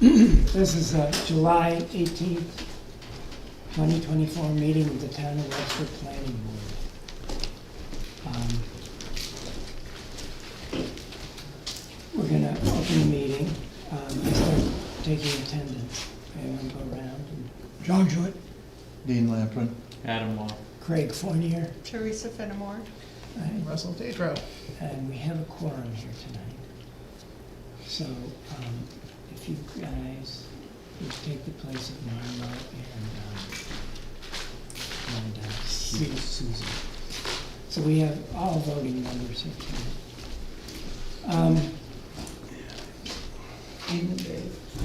This is a July 18th, 2024 meeting of the Town of Webster Planning Board. We're gonna open the meeting, and start taking attendance. Anyone go around? John Jewett. Dean Lamprin. Adam Law. Craig Fournier. Teresa Fenimore. Right. Russell Dedrow. And we have a quorum here tonight. So, if you guys would take the place of Marlo and Susan. So we have all voting members here tonight.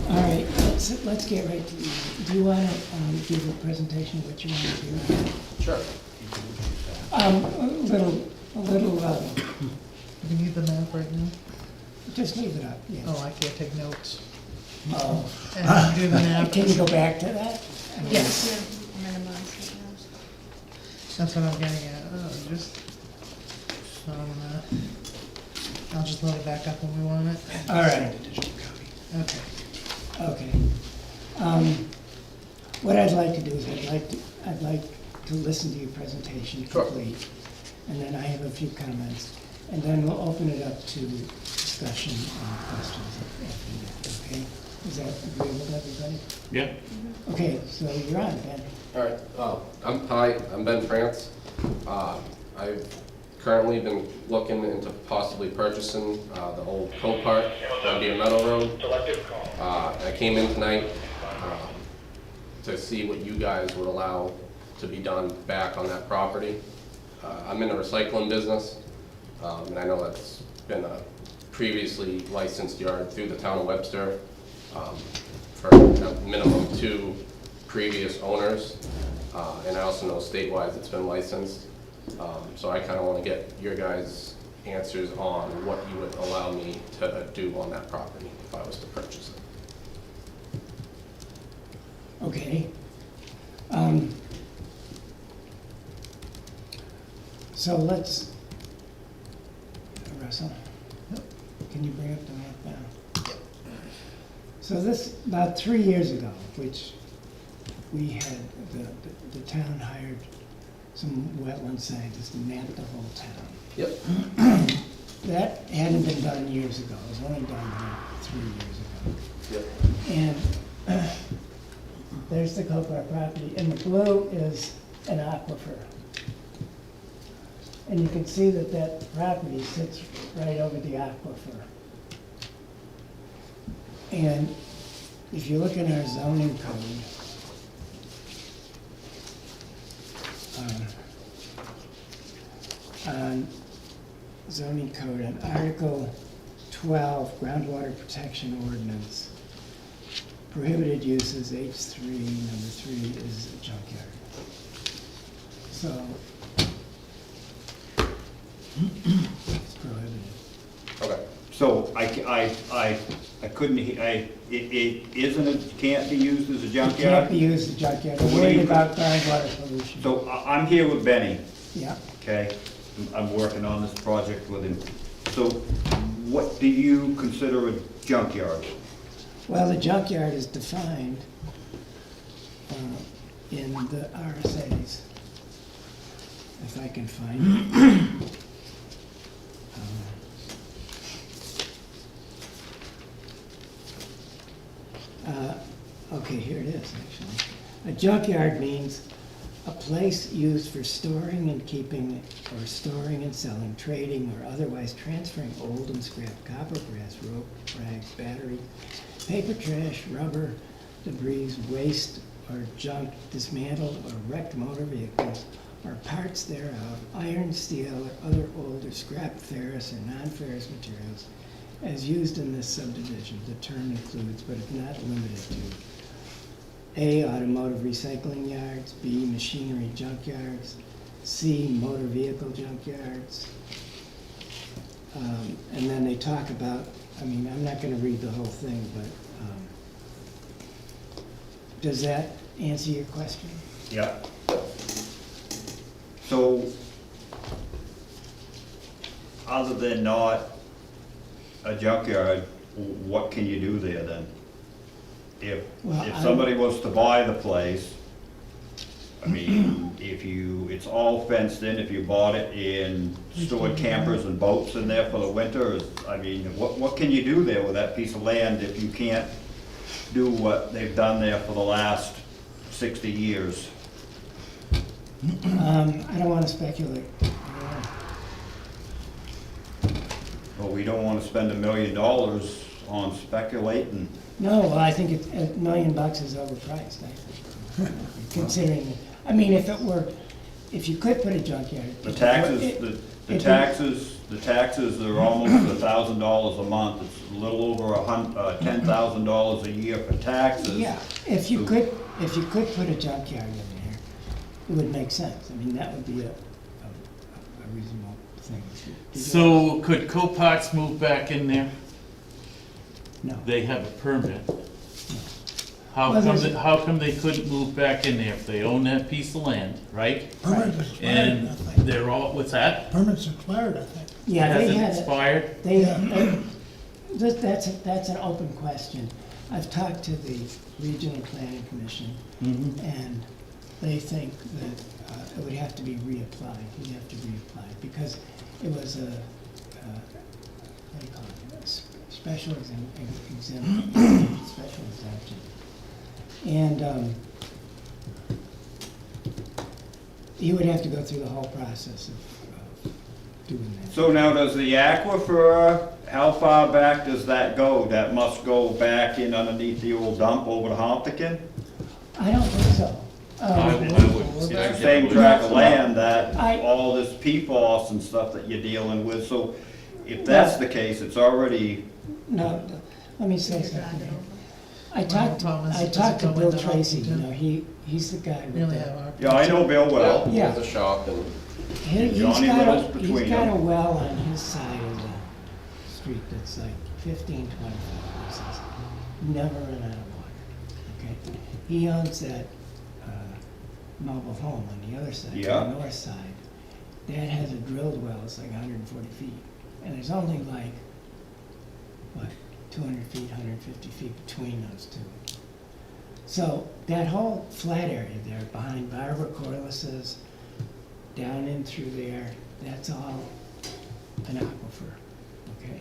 All right, let's get right to it. Do you want to give a presentation of what you want to do? Sure. A little, Do you need the map right now? just leave it up, yeah. Oh, I can't take notes. Oh. And do the map. Can you go back to that? I mean, Yes, Minimize it now. that's what I'm getting at. Just, I'll just load it back up when we want it. All right, Okay. okay. What I'd like to do is I'd like to listen to your presentation Sure. complete. And then I have a few comments. And then we'll open it up to discussion and questions after that, okay? Is that agreeable to everybody? Yeah. Okay, so you're on, Ben. All right. Hi, I'm Ben France. I've currently been looking into possibly purchasing the old Copart on Deer Meadow Road. I came in tonight to see what you guys would allow to be done back on that property. I'm in the recycling business, and I know that's been a previously licensed yard through the town of Webster for a minimum 2 previous owners, and I also know statewide it's been licensed. So I kind of want to get your guys' answers on what you would allow me to do on that property if I was to purchase it. Okay. So let's, Russell, can you bring up the map now? So this, about 3 years ago, which we had, the town hired some wetland scientists to map the whole town. Yep. That hadn't been done years ago, it was only done about 3 years ago. Yep. And there's the Copart property, and the blue is an aquifer. And you can see that that property sits right over the aquifer. And if you look in our zoning code, on zoning code, on Article 12, Groundwater Protection Ordinance, prohibited uses, H3, number 3 is a junkyard. So, it's prohibited. Okay. So I couldn't, it isn't, it can't be used as a It junkyard? can't be used as a junkyard, we're What do worried you- about groundwater pollution. So I'm here with Benny, Yeah, okay? I'm working on this project with him. So what do you consider a junkyard? well, the junkyard is defined in the RSA's, if I can find it. Okay, here it is, actually. A junkyard means a place used for storing and keeping, or storing and selling, trading, or otherwise transferring old and scrap copper, brass, rope, rags, battery, paper, trash, rubber, debris, waste, or junk, dismantled or wrecked motor vehicles, or parts thereof, iron, steel, or other old or scrap ferrous or non-ferrous materials, as used in this subdivision. The term includes, but is not limited to, A, automotive recycling yards, B, machinery junkyards, C, motor vehicle junkyards. And then they talk about, I mean, I'm not gonna read the whole thing, but does that answer your question? Yeah. So, other than not a junkyard, what can you do there then? Well, if I- somebody was to buy the place, I mean, it's all fenced in, if you bought it in stored campers and boats in there for the winter, I mean, what can you do there with that piece of land if you can't do what they've done there for the last 60 years? I don't wanna speculate. Well, we don't wanna spend $1 million on speculating. No, well, I think $1 million is overpriced, I think. Considering, I mean, if you could put a junkyard. The taxes, the taxes are almost $1,000 a month, it's a little over $10,000 a year for taxes. Yeah, if you could put a junkyard in there, it would make sense. I mean, that would be a reasonable thing to do. So could Coparts move back in there? No. They have a permit. Well, How come they couldn't move back in there if they own that piece of land, right? Permits expired, And I think. they're all, what's that? Permits expired, I think. Yeah, they Hasn't had, expired? that's an open question. I've talked to the Regional Planning Commission, and they think that it would have to be reapplied. You'd have to reapply, because it was a, what do you call it, special exemption, special exemption. And you would have to go through the whole process of doing that. So now, does the aquifer, how far back does that go? That must go back in underneath the old dump over to Homptikin? I don't think so. I would It's yeah, the same tract of land that, I- all this PFOS and stuff that you're dealing with, so if that's the case, it's already, No, let me say something here. I Well, talked, the problem is I it talked to doesn't go Bill into Tracy, you Hopkinton. know, he's the guy with Really the. have our. yeah, I know Bill well. Yeah. There's a shop and He's Johnny got lives a, between he's got a them. well on his side of the street that's like 15, 20 houses. Never run out of water, okay? He owns that, mobile home on the other side, Yeah. the north side. That has a drilled well, it's like 140 feet. And there's only like, what, 200 feet, 150 feet between those two. So that whole flat area there behind Barbara Corliss's, down in through there, that's all an aquifer, okay?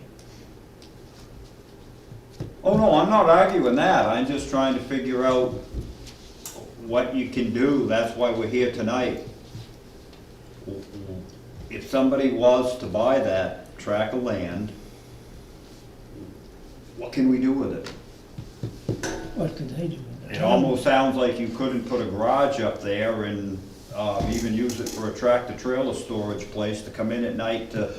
Oh, no, I'm not arguing that, I'm just trying to figure out what you can do, that's why we're here tonight. If somebody was to buy that tract of land, what can we do with it? What could they do with it? It almost sounds like you couldn't put a garage up there and even use it for a tractor trailer storage place to come in at night to.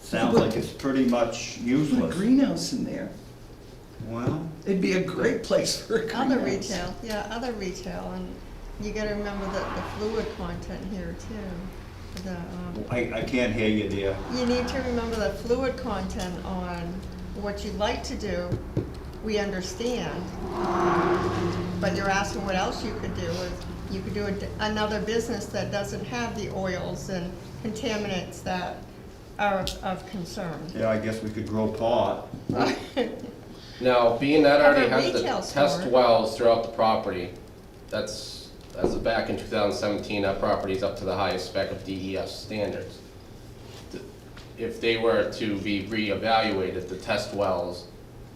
Sounds like it's pretty much Put a useless. greenhouse in there. Well, It'd be a great place for a greenhouse. Other retail, yeah, other retail, and you gotta remember the fluid content here too. I can't hear you, dear. You need to remember the fluid content on what you'd like to do, we understand. But you're asking what else you could do, is you could do another business that doesn't have the oils and contaminants that are of concern. Yeah, I guess we could grow pot. now, being that Have already a has the retail test store. wells throughout the property, that's, as of back in 2017, that property's up to the highest spec of DES standards. If they were to be reevaluated, the test wells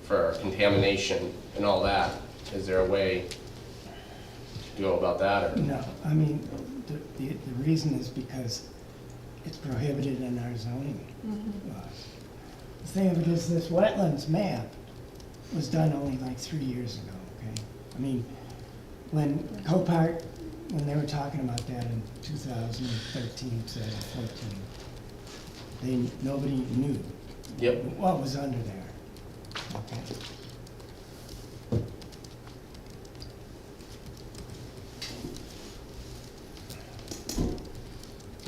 for contamination and all that, is there a way to go about that, or? No, I mean, the reason is because it's prohibited in our zoning laws. The thing of it is, this wetlands map was done only like 3 years ago, okay? I mean, when Copart, when they were talking about that in 2013, 2014, nobody knew Yep. what was under there, okay?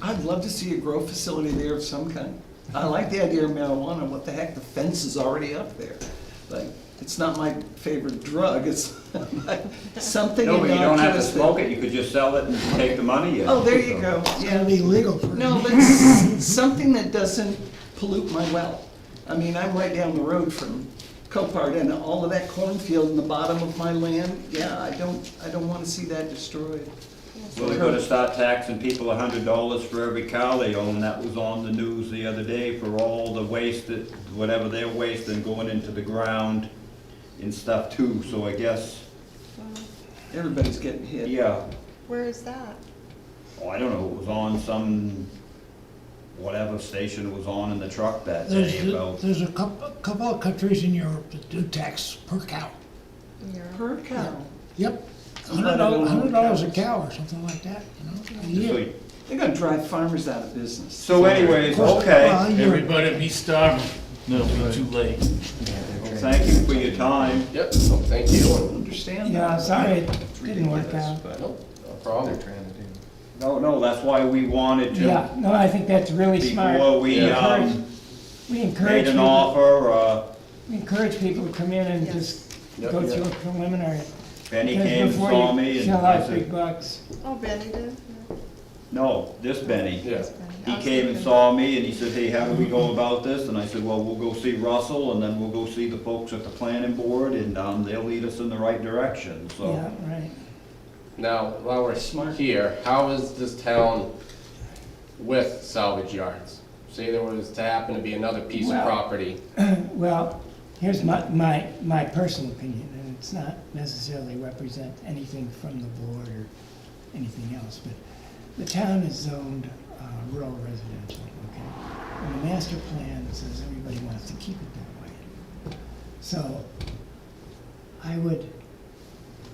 I'd love to see a grow facility there of some kind. I like the idea of marijuana, what the heck, the fence is already up there. Like, it's not my favorite drug, it's like something No, but you don't have to innocuous that- smoke it, you could just sell it and take the money. Oh, there you go, It's yeah. gotta be legal for. No, but something that doesn't pollute my well. I mean, I'm right down the road from Copart and all of that cornfield in the bottom of my land, yeah, I don't wanna see that destroyed. So they're gonna start taxing people $100 for every cow they own. That was on the news the other day for all the waste that, whatever they're wasting going into the ground and stuff too. So I guess, Everybody's getting hit. yeah, Where is that? oh, I don't know, it was on some, whatever station it was on in the truck that day about. There's a couple of countries in Europe that do tax per cow. Europe? Per cow. Yep, I'm glad I don't know $100 a cows. cow or something like that, a So- year. They're gonna drive farmers out of business. So anyways, Well, okay, a year. Everybody be starving, no, it'll be too late. thank you for your time. Yep, so thank you. Understand Yeah, that? sorry it didn't work out. No problem. No, that's why we wanted Yeah, to, no, I think that's really smart. before we, We made encourage an people, offer, we encourage people to come in and Yes. just Yep. go through a preliminary. Benny Because came and before saw you me and shell I out big said, bucks. Oh, Benny did? no, this Benny. Yeah. He came and saw me and he said, hey, how do we go about this? And I said, well, we'll go see Russell and then we'll go see the folks at the planning board and, they'll lead us in the right direction, so. Yeah, right. Now, while we're Smart. here, how is this town with salvage yards? Say there was to happen to be another piece of Well- property. Well, here's my personal opinion, and it's not necessarily represent anything from the board or anything else, but the town is zoned rural residential, okay? And the master plan says everybody wants to keep it that way. So I would,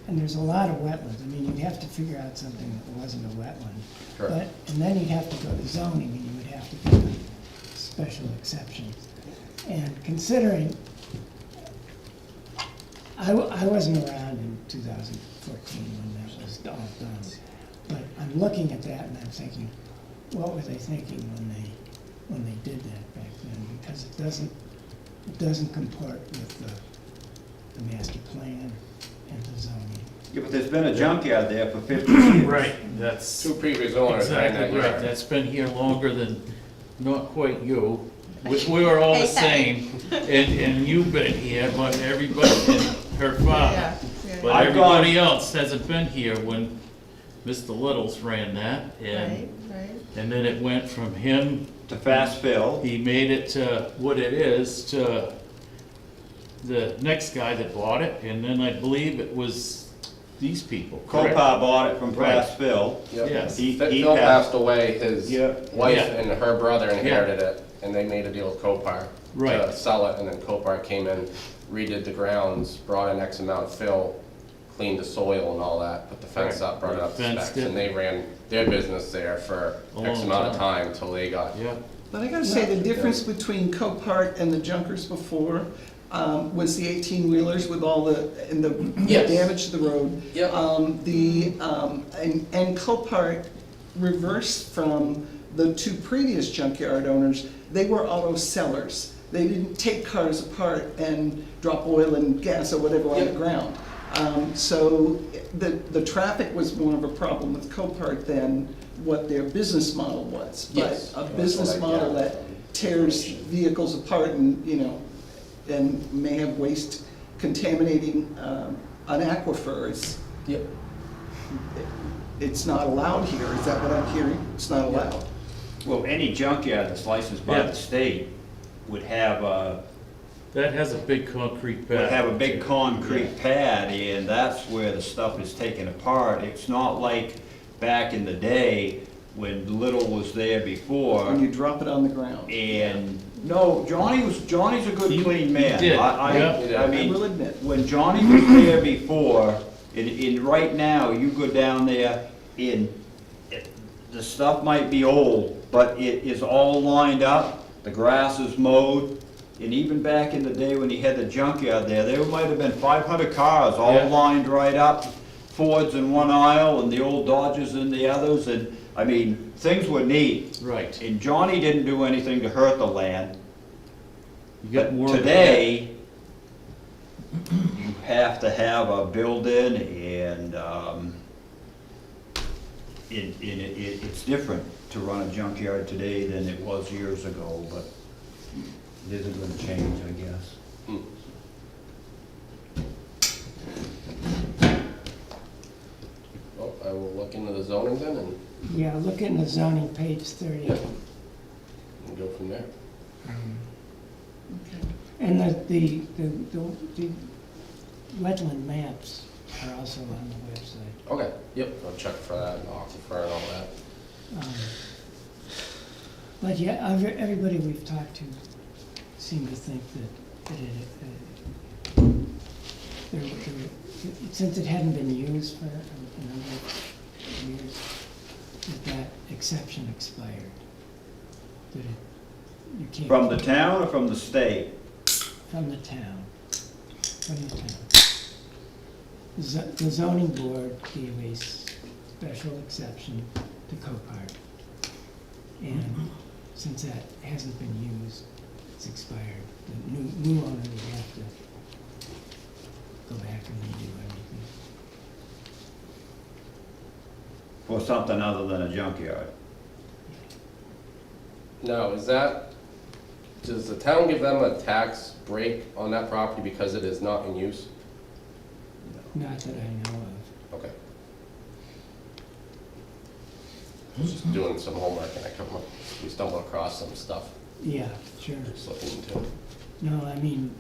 and there's a lot of wetlands, I mean, you'd have to figure out something that wasn't a wetland. Correct. But, and then you'd have to go to zoning, and you would have to get a special exception. And considering, I wasn't around in 2014 when that was all done, but I'm looking at that and I'm thinking, what were they thinking when they did that back then? Because it doesn't comport with the master plan and the zoning. Yeah, but there's been a junkyard there for 50 years. Right, that's Two previous owners ran that exactly right, yard. that's been here longer than, not quite you. We were all the same, and you've been here, but everybody, and her father. Yeah, yeah. But I've everybody else hasn't been here when Mr. Littles ran that, Right, and, right. and then it went from him, To fast fill. he made it to what it is, to the next guy that bought it, and then I believe it was these people, correct? Copar bought it from Right. fast fill. Yep. Yes. He Phil passed away, his Yeah. wife Yeah. and her brother inherited it, and they made a deal with Copar Right. to sell it, and then Copar came in, redid the grounds, brought in X amount of fill, cleaned the soil and all that, put the fence up, brought it up to Fenced specs, it. and they ran their business there for A X long amount of time till they got. Yeah, But I gotta say, the difference between Copart and the junkers before was the 18-wheelers with all and the Yes. damage to the road. Yep. And Copart reversed from the two previous junkyard owners. They were auto sellers. They didn't take cars apart and drop oil and gas or whatever on the Yep. ground. So the traffic was more of a problem with Copart than what their business model was. Yes. But a That's business what I model gathered. that tears vehicles apart and, and may have waste contaminating an aquifer, Yep. it's not allowed here. Is that what I'm hearing? It's not allowed. Well, any junkyard that's licensed by Yeah. the state would have a, that has a big concrete pad. big concrete pad, and that's where the stuff is taken apart. It's not like back in the day when Little was there before. When you drop it on the ground. And, no, Johnny's a good He- clean he man. did, I yeah. I I mean, will admit. when Johnny was there before, and right now, you go down there and the stuff might be old, but it is all lined up, the grass is mowed, and even back in the day when he had the junkyard there might have been 500 cars all Yeah. lined right up, Fords in one aisle and the old Dodges in the others, and, I mean, things were neat. Right, And Johnny didn't do anything to hurt the land. you got more. Today, you have to have a build-in and, it's different to run a junkyard today than it was years ago, but it isn't gonna change, I guess. Yeah, look in the zoning, page 30. Yep. and go from there. And the wetland maps are also on the website. Okay, yep, I'll check for that, and aquifer and all that. But yeah, everybody we've talked to seem to think that since it hadn't been used for a number of years, that exception expired. That you can't. From the town or from the state? From the town. From the town. The zoning board gave a special exception to Copart. And since that hasn't been used, it's expired. The new owner would have to go back and redo everything. For something other than a junkyard? Now, does the town give them a tax break on that property because it is not in use? Not that I know of. Okay. I was just doing some homework and we stumbled across some stuff, Yeah, sure. just looking into it. No, I mean,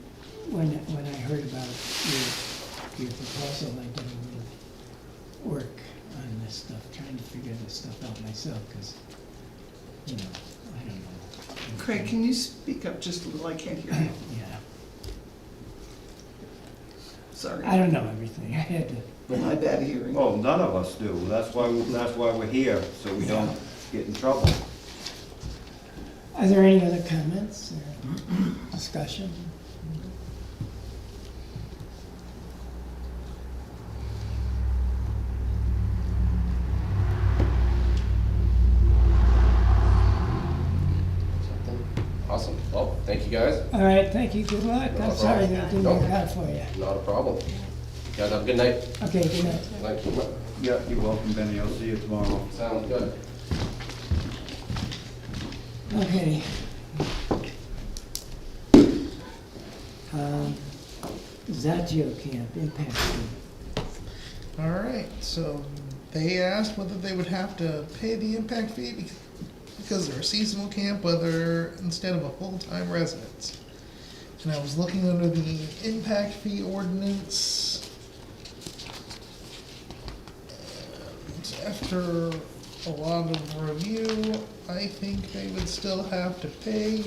when I heard about your proposal, I did a little work on this stuff, trying to figure this stuff out myself, because, you know, I don't know. Craig, can you speak up just a little? I can't hear you. Yeah, Sorry. I don't know everything. I had to. My bad hearing. Well, none of us do. That's why we're here, so we don't get in trouble. Are there any other comments or discussion? Awesome. Well, thank you guys. All right, thank you, good luck. No I'm sorry problem. that it didn't No. work out for you. Not a problem. You guys have a good night. Okay, good night. Thank you. Yeah, you're welcome, Benny. I'll see you tomorrow. Sounds good. Okay. Zagio Camp, impact fee. All right, so they asked whether they would have to pay the impact fee because they're a seasonal camp, whether instead of a full-time residence. And I was looking under the impact fee ordinance. And after a lot of review, I think they would still have to pay,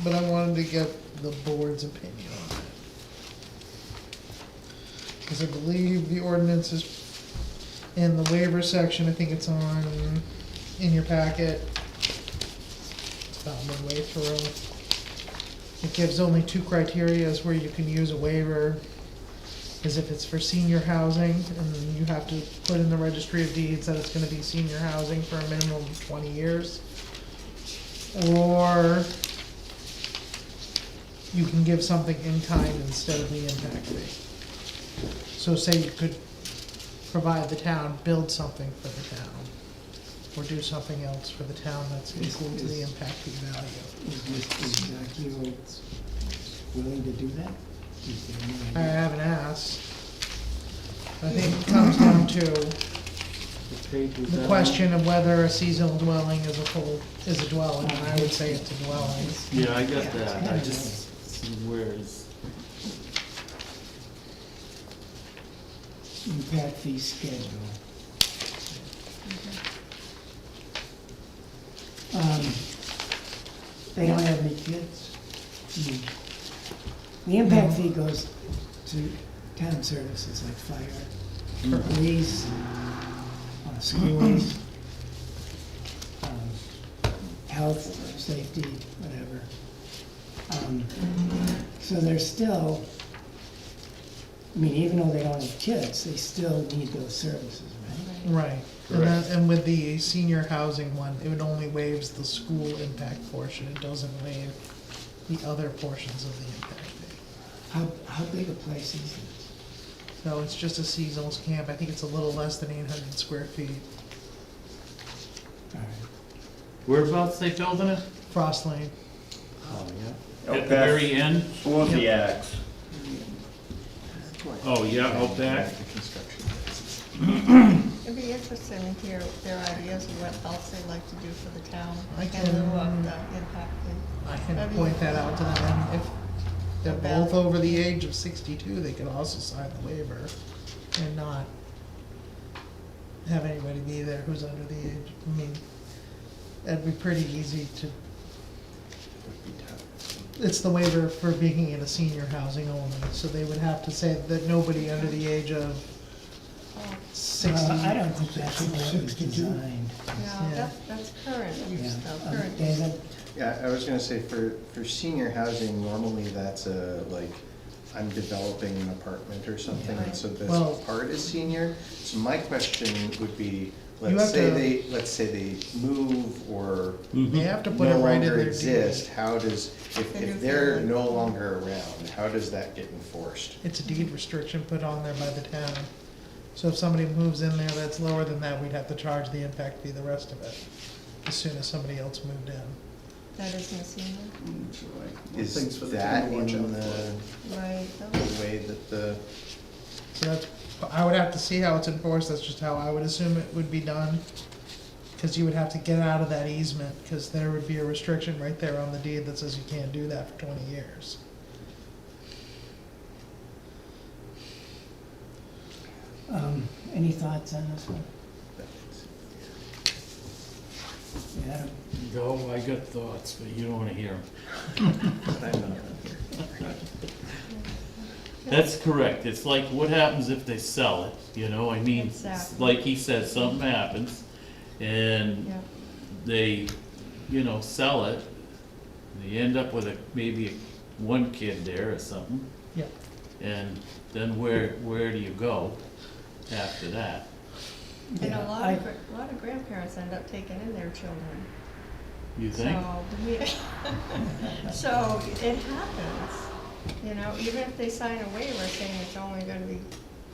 but I wanted to get the board's opinion on it. Because I believe the ordinance is in the waiver section, I think it's in your packet. It's about midway through. It gives only two criteria as where you can use a waiver, is if it's for senior housing, and then you have to put in the registry of deeds that it's gonna be senior housing for a minimum of 20 years. Or you can give something in kind instead of the impact fee. So say you could provide the town, build something for the town, or do something else for the town that's equal to the impact fee value. Is Zagio willing to do that? Is there any I idea? haven't asked. I think it comes down to the question of whether a seasonal dwelling is a dwelling, and I would say it's a dwelling. Yeah, I got Yeah, that, it's I kinda just, where is, Impact fee schedule. They don't have any kids? The impact fee goes to town services like fire, police, schools, health, safety, whatever. So they're still, I mean, even though they don't have kids, they still need those services, right? Right, and with the senior housing one, it only waives the school impact portion, it doesn't waive the other portions of the impact fee. How big a place is it? So it's just a seasonal camp, I think it's a little less than 800 square feet. All right. whereabouts they building it? Frost Lane. Oh, yeah. Out At the back very end? towards the axe. Oh, yeah, out back. The construction. It'd be interesting to hear their ideas of what else they'd like to do for the town I in can- lieu of the impact fee. I can That'd be- point that out to them, and if they're About- both over the age of 62, they could also sign the waiver and not have anybody be there who's under the age. I mean, that'd be pretty easy to, it's the waiver for being in a senior housing only, so they would have to say that nobody under the age of Oh, 60. I don't think that's the way it was 62. designed. No, Yeah. that's current, Yeah. use though, current. David? Yeah, I was gonna say, for senior housing, normally that's like, I'm developing an apartment or something, and so Well- this part is senior. So my question would be, You let's have say to- let's say they move or They have to put it no right in longer their exist, deed. how does, The new if they're family. no longer around, how does that get enforced? It's a deed restriction put on there by the town. So if somebody moves in there that's lower than that, we'd have to charge the impact fee, the rest of it, as soon as somebody else moved in. That is missing, So like, things Is for the that town to watch in out the for. right? way that the, So that's, I would have to see how it's enforced, that's just how I would assume it would be done. Cause you would have to get out of that easement, cause there would be a restriction right there on the deed that says you can't do that for 20 years. Any thoughts on this one? Yeah, No, I got thoughts, but you don't wanna hear them. That's correct, it's like, what happens if they sell it, you know, I mean, Exactly. like he said, something happens, and Yeah, they, you know, sell it, and you end up with maybe one kid there or something, Yeah. and then where do you go after that? and Yeah, a lot I- of, a lot of grandparents end up taking in their children. You think? So, yeah. So it happens, you know, even if they sign a waiver saying it's only gonna be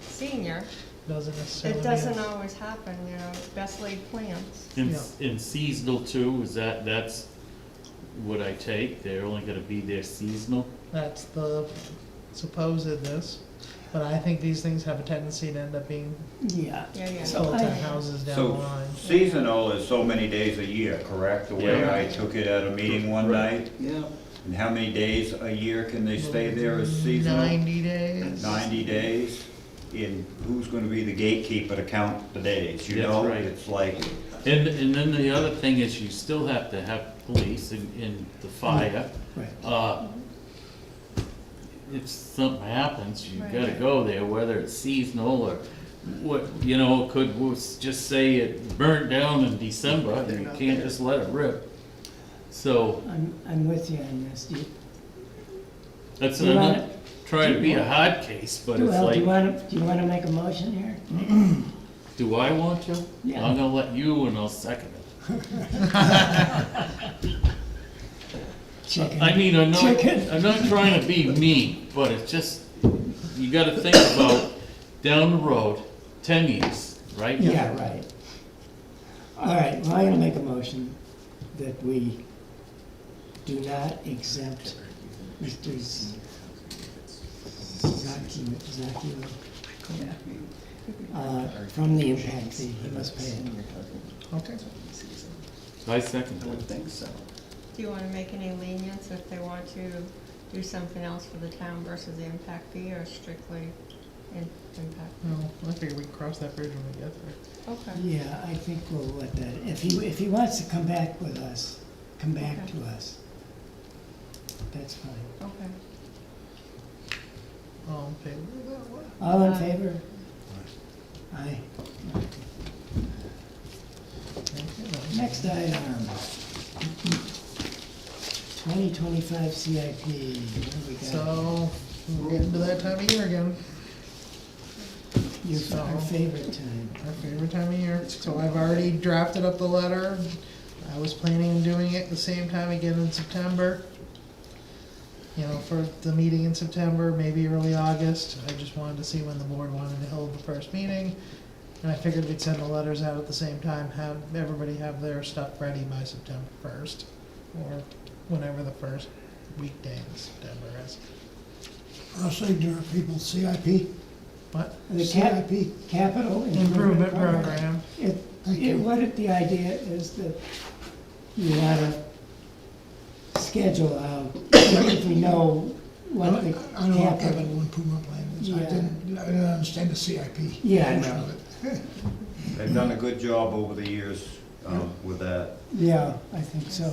senior, Doesn't necessarily. it doesn't always happen, you know, it's best laid plans. In seasonal too, that's what I take, they're only gonna be there seasonal? That's the supposedness, but I think these things have a tendency to end up being yeah. Yeah. Skeleton houses down the So line. seasonal is so many days a year, correct? The way Yeah. I took it at a meeting one night? Yeah, And how many days a year can they stay there as seasonal? 90 days. 90 days. And who's gonna be the gatekeeper to count the days, you That's know? right. It's like, And then the other thing is you still have to have police in the fire. Right. If something happens, you Right. gotta go there, whether it's seasonal or what, you know, we'll just say it burnt down in December, They're you not can't there. just let it rip. So, I'm with you on this. that's, Do you I'm want not trying to be a hard case, but it's Well, do you like, wanna make a motion here? do I want to? Yeah. I'm gonna let you and I'll second it. Chicken. I mean, I'm Chicken. not trying to be mean, but it's just, you gotta think about down the road, 10 years, right? Yeah, right. All right, well, I'm gonna make a motion that we do not exempt Mr. Zacchio, from the impact fee. He must pay it. Okay. I second I would that. think so. Do you wanna make any lenience if they want to do something else for the town versus the impact fee, or strictly impact? Well, I figure we can cross that bridge when we get there. Okay, Yeah, I think we'll let that, if he wants to come back with us, come back Okay. to us. That's fine. okay. All in favor of that one? All in Aye. favor? Aye. Okay, Next item. 2025 CIP. What do we got? So, we're getting to that time of year again, Our favorite time. our favorite time of year. So I've already drafted up the letter. I was planning on doing it the same time again in September. You know, for the meeting in September, maybe early August. I just wanted to see when the board wanted to hold the first meeting. And I figured we'd send the letters out at the same time, have everybody have their stuff ready by September 1st, or whenever the first weekday in September is. I'll say, do people CIP? But The CIP. capital improvement program, The idea is that you want to schedule out, if we know what the I know what capital. capital improvement plan is. I Yeah. didn't understand the CIP. Yeah, I portion know. of it. They've done a good job over the years, with that. Yeah, I think so.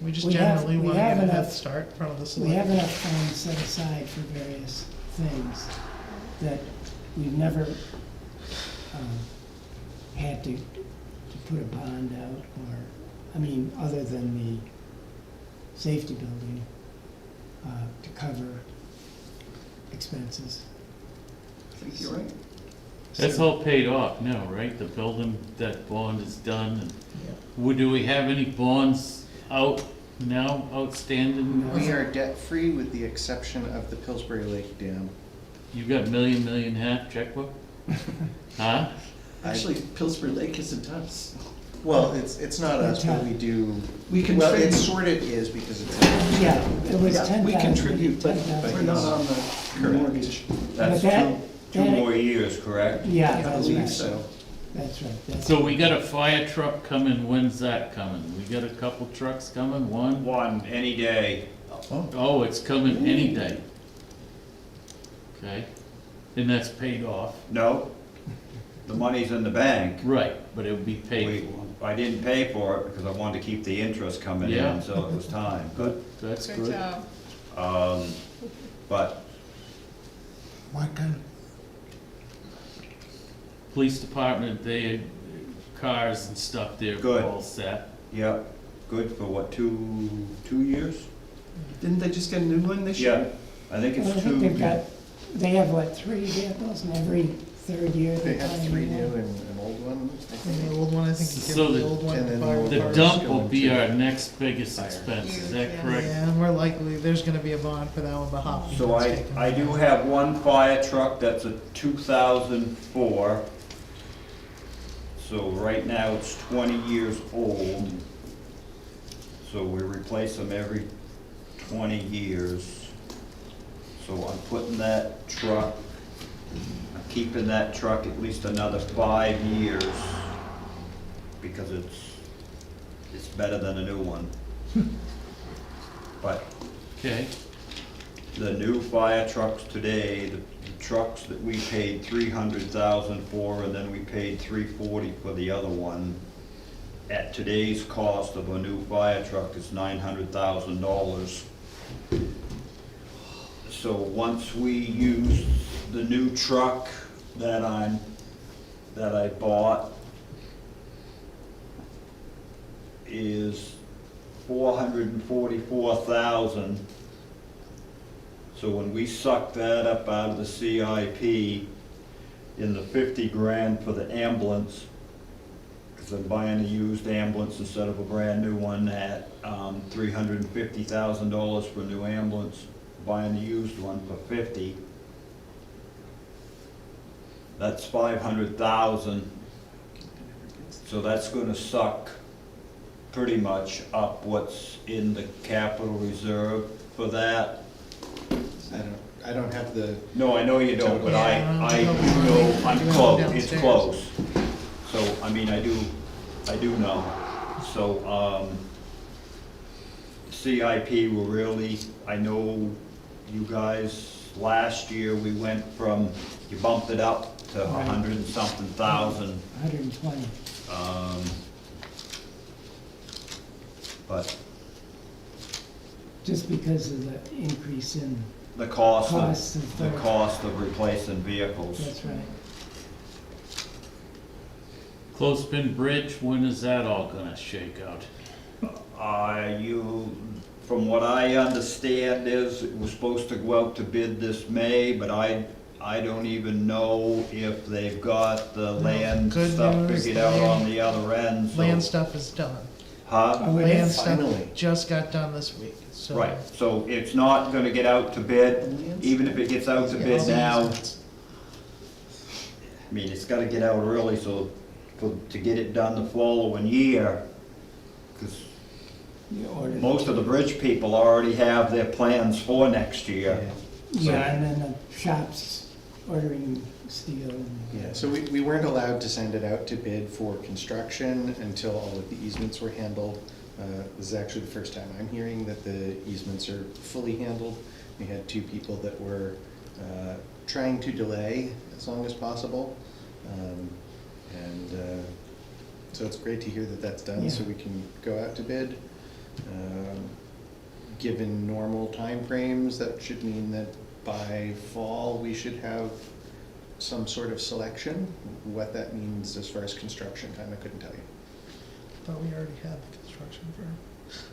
we just We have- generally we wanna have get a head enough- start in front of the We have select. enough funds set aside for various things that we've never had to put a bond out or, I mean, other than the safety building, to cover expenses. I think you're right. That's all paid off now, right? The building, that bond is done. And do we have any bonds out now, outstanding? We are debt-free with the exception of the Pillsbury Lake Dam. You got million and a half checkbook? Huh? Actually, Pillsbury Lake isn't us. Well, it's not us, but we do, We well, it contribute. sort of is because it's, Yeah, it was Yeah, 10,000. we contribute, but 10,000. we're not on the mortgage. That's But that- two that- more years, correct? Yeah, I that's believe right. so. That's right. So we got a fire truck coming, when's that coming? We got a couple trucks coming, one? One, any day. Oh, it's coming any day. Okay, and that's paid off. No, the money's in the bank. Right, but it would be paid We, for. I didn't pay for it because I wanted to keep the interest coming Yeah. in, so it was time, but, That's Good good. job. but What kind of, Police department, they, cars and stuff, they're Good. all set. yeah, good for what, 2 years? Didn't they just get a new one this Yeah, year? I think Well, I it's think two. they have what, 3 vehicles, and every third year they they have buy a 3 new new one. and an old one, I And think. the old one, I think you So give the the- old one and to then fire the The Cars department. dump will going be to our next biggest Fire. expense, is Huge, that yeah. correct? Yeah, and we're likely, there's gonna be a bond for that one, but Hopkins So is taking I it. do have one fire truck that's a 2004. So right now it's 20 years old. So we replace them every 20 years. So I'm putting that truck, I'm keeping that truck at least another 5 years because it's better than a new one. But Okay, the new fire trucks today, the trucks that we paid 300,000 for, and then we paid 340 for the other one, at today's cost of a new fire truck is $900,000. So once we use the new truck that I bought is 444,000. So when we suck that up out of the CIP in the 50 grand for the ambulance, because I'm buying a used ambulance instead of a brand new one at $350,000 for a new ambulance, buying a used one for 50. That's 500,000. So that's gonna suck pretty much up what's in the capital reserve for that. I don't have the, No, I know you don't, but I Yeah, do know, I'm you have close, it it's downstairs. close. So, I mean, I do know. So, CIP will really, I know you guys, last year, we went from, you bumped it up to 100 and something thousand. 120. But Just because of the increase in, the cost Costs of, of the the- cost of replacing vehicles. that's right. Clothespin Bridge, when is that all gonna shake out? From what I understand is, it was supposed to go out to bid this May, but I don't even know if they've got the land good stuff news, figured out on land- the other end, so. Land stuff is done. Huh? Oh, it Land is? stuff Finally. just got done this week, so. Right, so it's not gonna get out to bid, even if it gets out to Yeah, bid all the now. easements. I mean, it's gotta get out early, so, to get it done the following year, 'cause You ordered. most of the bridge people already have their plans for next year. Yeah, and then the shops ordering steel. Yeah, so we weren't allowed to send it out to bid for construction until all of the easements were handled. This is actually the first time I'm hearing that the easements are fully handled. We had two people that were trying to delay as long as possible. So it's great to hear that that's done, so Yeah. we can go out to bid. Given normal timeframes, that should mean that by fall, we should have some sort of selection. What that means as far as construction time, I couldn't tell you. Thought we already had the construction firm.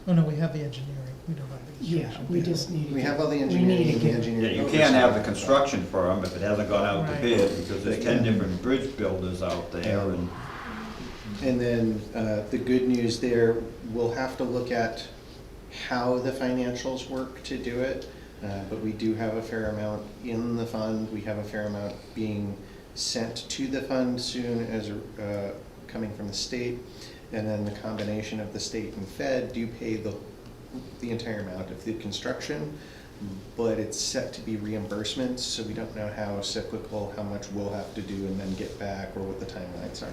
Oh, no, we have the engineering, we don't have the Yeah, construction. we just need to. We have all the we need engineering, to and the get- Yeah, engineering. you can't have the construction firm if it hasn't gone out to Right. bid, because there's 10 Yeah. different bridge builders out there, and And then the good news there, we'll have to look at how the financials work to do it. But we do have a fair amount in the fund. We have a fair amount being sent to the fund soon as coming from the state. And then the combination of the state and Fed do pay the entire amount of the construction, but it's set to be reimbursements, so we don't know how cyclical, how much we'll have to do and then get back, or what the timelines are.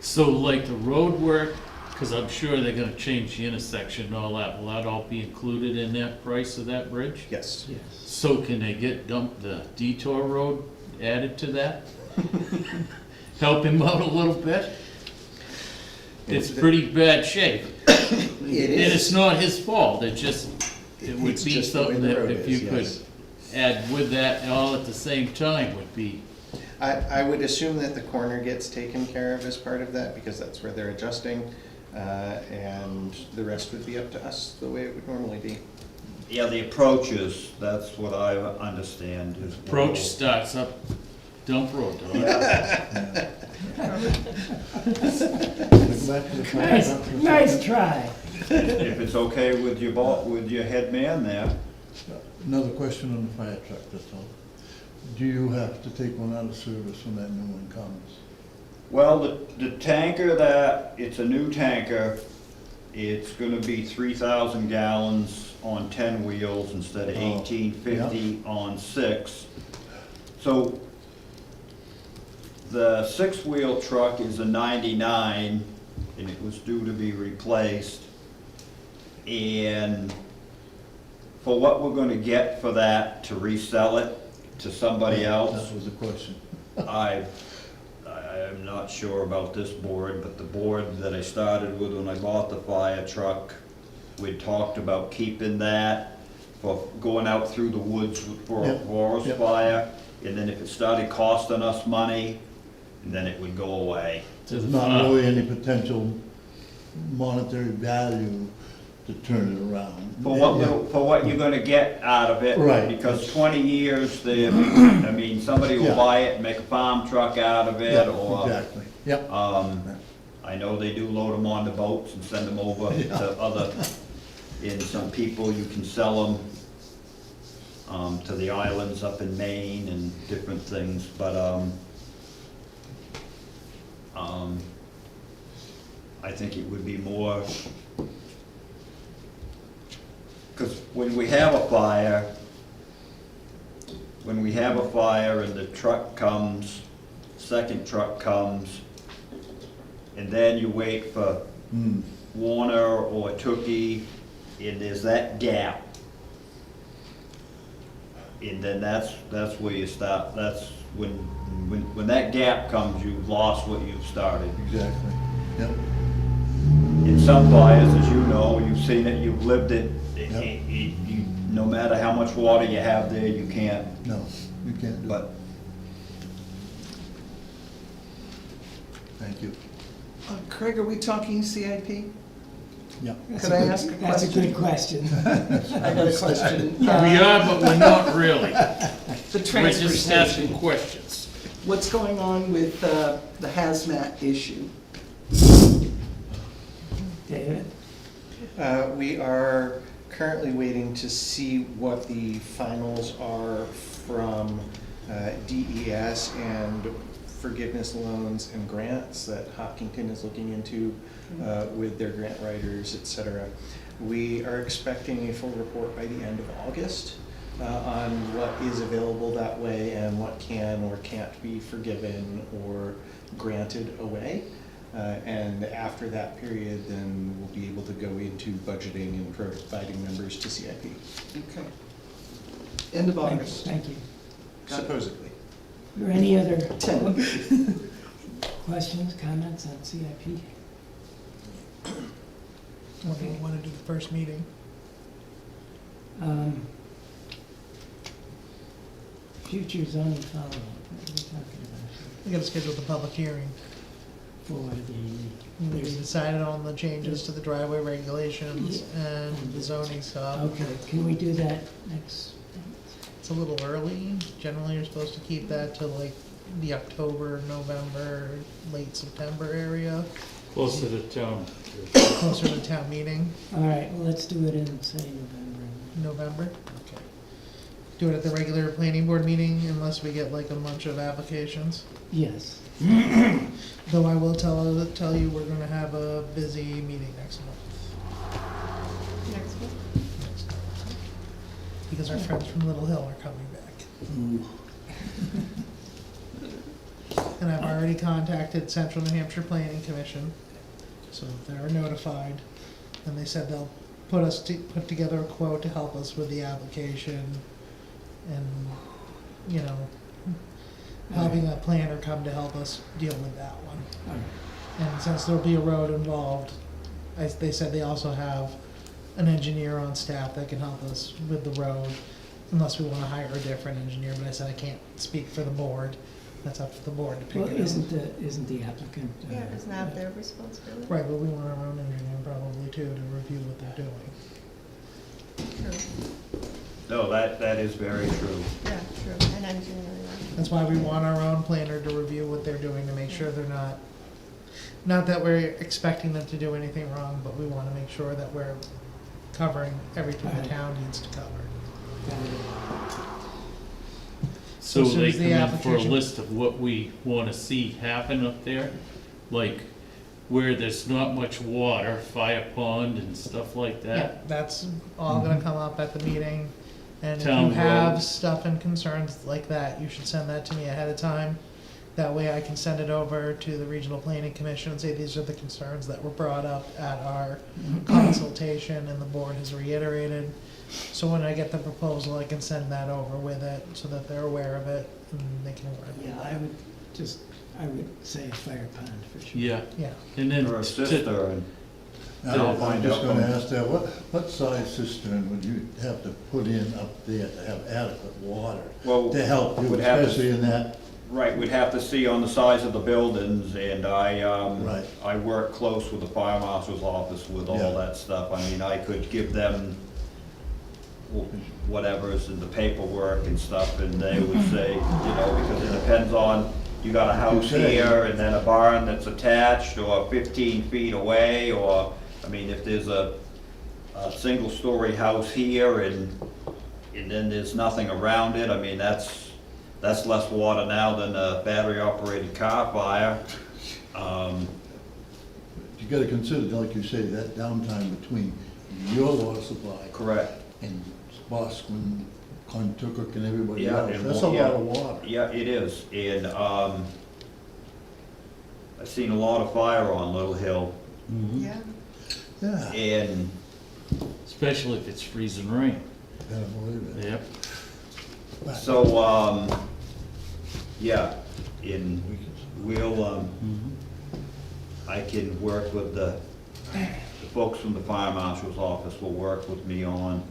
So like the road work, because I'm sure they're gonna change the intersection and all that, will that all be included in that price of that bridge? Yes. Yes. So can they get the detour road added to that? Help him out a little bit? It's pretty bad shape. And it's not his fault, it would It's be just the way something the that road if is, you could yes. add with that all at the same time would be, I would assume that the corner gets taken care of as part of that, because that's where they're adjusting, and the rest would be up to us, the way it would normally be. yeah, the approaches, that's what I understand is. approach starts up Dump Road, don't it? Yeah. Nice try. If it's okay with your head man there. Another question on the fire truck, that's all. Do you have to take one out of service when that new one comes? Well, the tanker it's a new tanker, it's gonna be 3,000 gallons on 10 wheels instead of Oh, 1850 on 6. So the 6-wheel truck is a 99 and it was due to be replaced. And for what we're gonna get for that to resell it to somebody else, That was the question. I'm not sure about this board, but the board that I started with when I bought the fire truck, we talked about keeping that for going out through the woods for a Yep, forest yep. fire, and then if it started costing us money, then it would go away. To the There's not farm. really any potential monetary value to turn it around. For what you're gonna get out of it. Right. Because 20 years, I mean, somebody will Yeah. buy it and make a farm truck out of it, Yeah, or exactly, yep. I know they do load them onto boats and send them over to other, and some people, you can sell them to the islands up in Maine and different things, but I think it would be more, because when we have a fire and the truck comes, second truck comes, and then you wait for Warner or Tookie, and there's that gap. And then that's where you stop, that's when that gap comes, you've lost what you've started. Exactly, yep. In some fires, as you know, you've seen it, you've lived it, Yep. no matter how much water you have there, you can't, No, you can't do it. but Thank you. Craig, are we talking CIP? Yeah. Could I ask a That's a good question. I got a question. We are, but we're not really. The We're transfer just asking station, questions. what's going on with the hazmat issue? David? We are currently waiting to see what the finals are from DES and forgiveness loans and grants that Hopkinton is looking into with their grant writers, et cetera. We are expecting a full report by the end of August. on what is available that way and what can or can't be forgiven or granted away. And after that period, then we'll be able to go into budgeting and providing members to CIP, Okay. End of August, Thank you. supposedly. Are there any other 10. questions, comments on CIP? What do you wanna do the first meeting? Future zoning follow-up, what are we talking about We gotta schedule the public hearing. for We decided on the changes to the driveway regulations and the zoning stuff. Okay, can we do that next? It's a little early. Generally, you're supposed to keep that to like the October, November, late September area, Close to the town. closer to town meeting, All right, well, let's do it in, say, November. November. Okay. Do it at the regular planning board meeting unless we get like a bunch of applications. Yes. Though I will tell you, we're gonna have a busy meeting next month. Next week. Because our friends from Little Hill are coming back. And I've already contacted Central New Hampshire Planning Commission, so they're notified. And they said they'll put together a quote to help us with the application and, you know, having a planner come to help us deal with that one. All right. And since there'll be a road involved, they said they also have an engineer on staff that can help us with the road, unless we wanna hire a different engineer, but I said I can't speak for the board. That's up to the board to pick Well, it up. isn't the applicant? Yeah, isn't that their responsibility? Right, but we want our own engineer probably too, to review what they're doing. True, No, that is very true. yeah, true, and engineering. That's why we want our own planner to review what they're doing, to make sure they're not that we're expecting them to do anything wrong, but we wanna make sure that we're covering everything the Right. town needs to cover. So As soon they as the come in for a application- list of what we wanna see happen up there, like where there's not much water, fire pond and stuff like Yeah, that. that's all gonna come up at the meeting, and if you Town have roads. stuff and concerns like that, you should send that to me ahead of time. That way I can send it over to the Regional Planning Commission and say, these are the concerns that were brought up at our consultation, and the board has reiterated. So when I get the proposal, I can send that over with it, so that they're aware of it, and they can work with Yeah, it. I would say a fire pond for sure. Yeah, Yeah, and then Or a to- cistern. Now, I'll find I'm just out gonna from- ask that, what size cistern would you have to put in up there to have adequate water? Well, To help you, would have to- especially in that, Right, we'd have to see on the size of the buildings, and Right. I work close with the fire marshal's office with all Yeah. that stuff. I mean, I could give them whatever's in the paperwork and stuff, and they would say, you know, because it depends on, you got a house say. here, and then a barn that's attached, or 15 feet away, or, I mean, if there's a single-story house here, and then there's nothing around it, I mean, that's less water now than a battery-operated car fire. you gotta consider, like you say, that downtime between your water supply Correct. and Bosquen, Contucook, and everybody Yeah, else, and that's a yeah. lot of water. Yeah, it is, and, I've seen a lot of fire on Little Hill, Yeah, Yeah, and, especially if it's freezing rain. gotta believe it. Yep. But so, yeah, and we'll, Mhm. I can work with the folks from the fire marshal's office will work with me on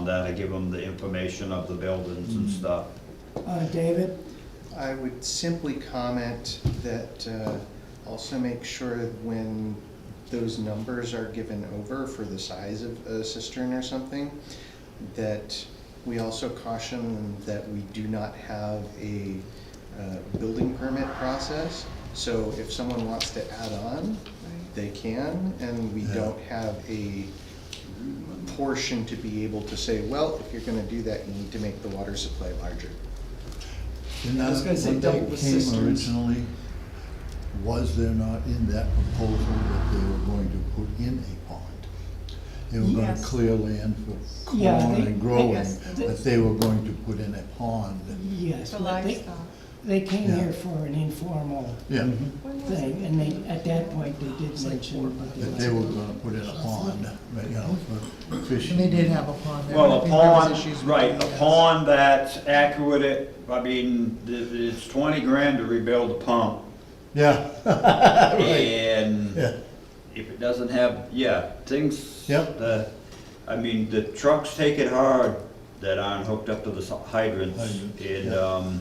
that. I give them the information of the buildings and stuff. David? I would simply comment that also make sure when those numbers are given over for the size of a cistern or something, that we also caution that we do not have a building permit process. So if someone wants to add on, they can, and we don't have a portion to be able to say, well, if you're gonna do that, you need to make the water supply larger. And I was gonna say when double they the came cisterns. originally, was there not in that proposal that they were going to put in a pond? They were gonna Yes. clear land for Yeah, corn they- and growing, Yes. but they were going to put in a pond. Yes, For well, livestock. they came Yeah. here for an informal Yeah, When was thing, it? and they, at that point, they did mention that that they were gonna put in a pond, but, you know, for And fishing. they did have a pond there. Well, I a think there was pond, issues with right, the, a pond that's accurate, I mean, it's 20 grand to rebuild a pump. Yeah, And yeah, if it doesn't have, yeah, things, Yep. I mean, the trucks take it hard that aren't hooked up to the hydrants. Hydrants, And,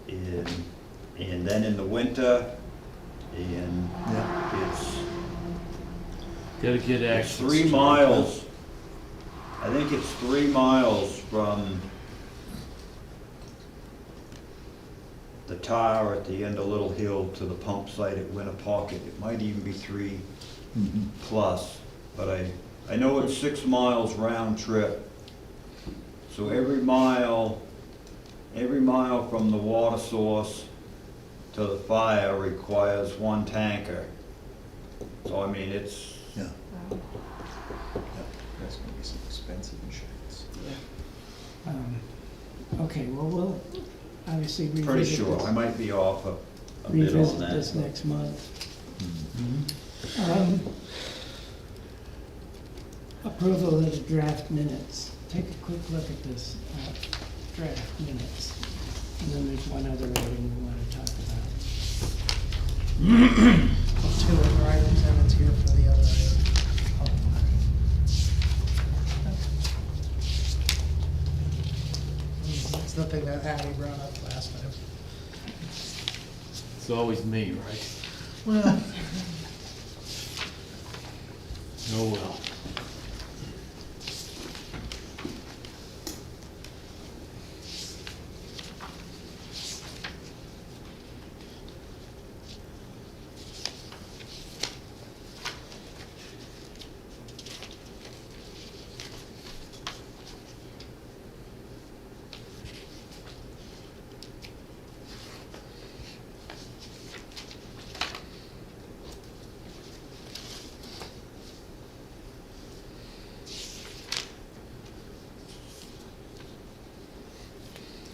yeah. and then in the winter, and yeah. Gotta get it's access. 3 to it. miles. I think it's 3 miles from the tower at the end of Little Hill to the pump site at Winter Pocket. It might even be 3 Mhm. plus, but I know it's 6 miles round trip. So every mile from the water source to the fire requires 1 tanker. So I mean, it's, Yeah, Wow. That's gonna be some expensive insurance. Okay, well, we'll obviously revisit pretty this. sure, I might be off a bit on Revisit that. this next month. Mm-hmm. Approval of the draft minutes. Take a quick look at this draft minutes. And then there's one other item we want to talk about. two other items, and it's here for the other item. It's the thing that Addie brought up last time. It's always me, right? Well, Oh, well.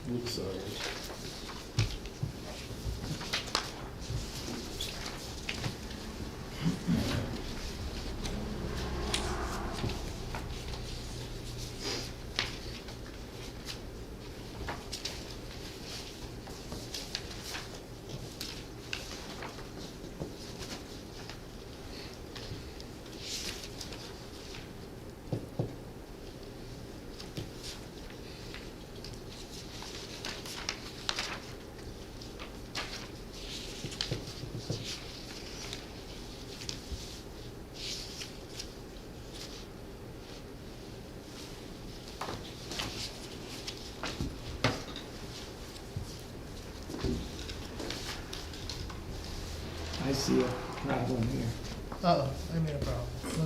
Looks all right. I see a problem here. uh-oh, I made a problem. What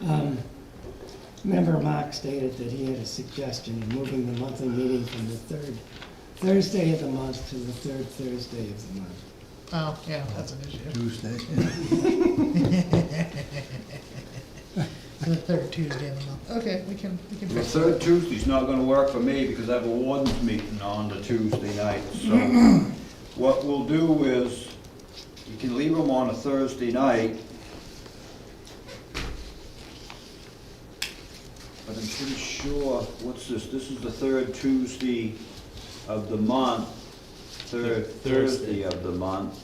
did I do? Member Mock stated that he had a suggestion of moving the monthly meeting from the third Thursday of the month to the third Thursday of the month. Oh, yeah, that's an issue. Tuesday. The third Tuesday of the month. Okay, we can The fix third that. Tuesday's not gonna work for me because I have a warden's meeting on the Tuesday night, so what we'll do is, you can leave them on a Thursday night, but I'm pretty sure, what's this, this is the third Tuesday of the month, third Thursday of the month,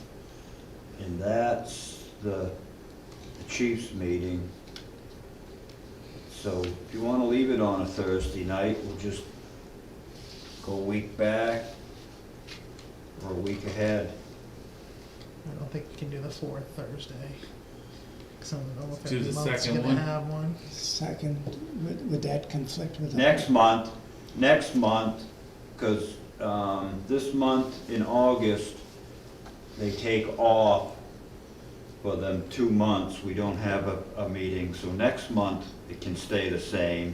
and that's the chief's meeting. So if you wanna leave it on a Thursday night, we'll just go a week back or a week ahead. I don't think we can do the fourth Thursday. Cause I don't know if Do every the month's second gonna one. have one. Second, would that conflict with? Next month, because this month in August, they take off for them 2 months. We don't have a meeting, so next month it can stay the same.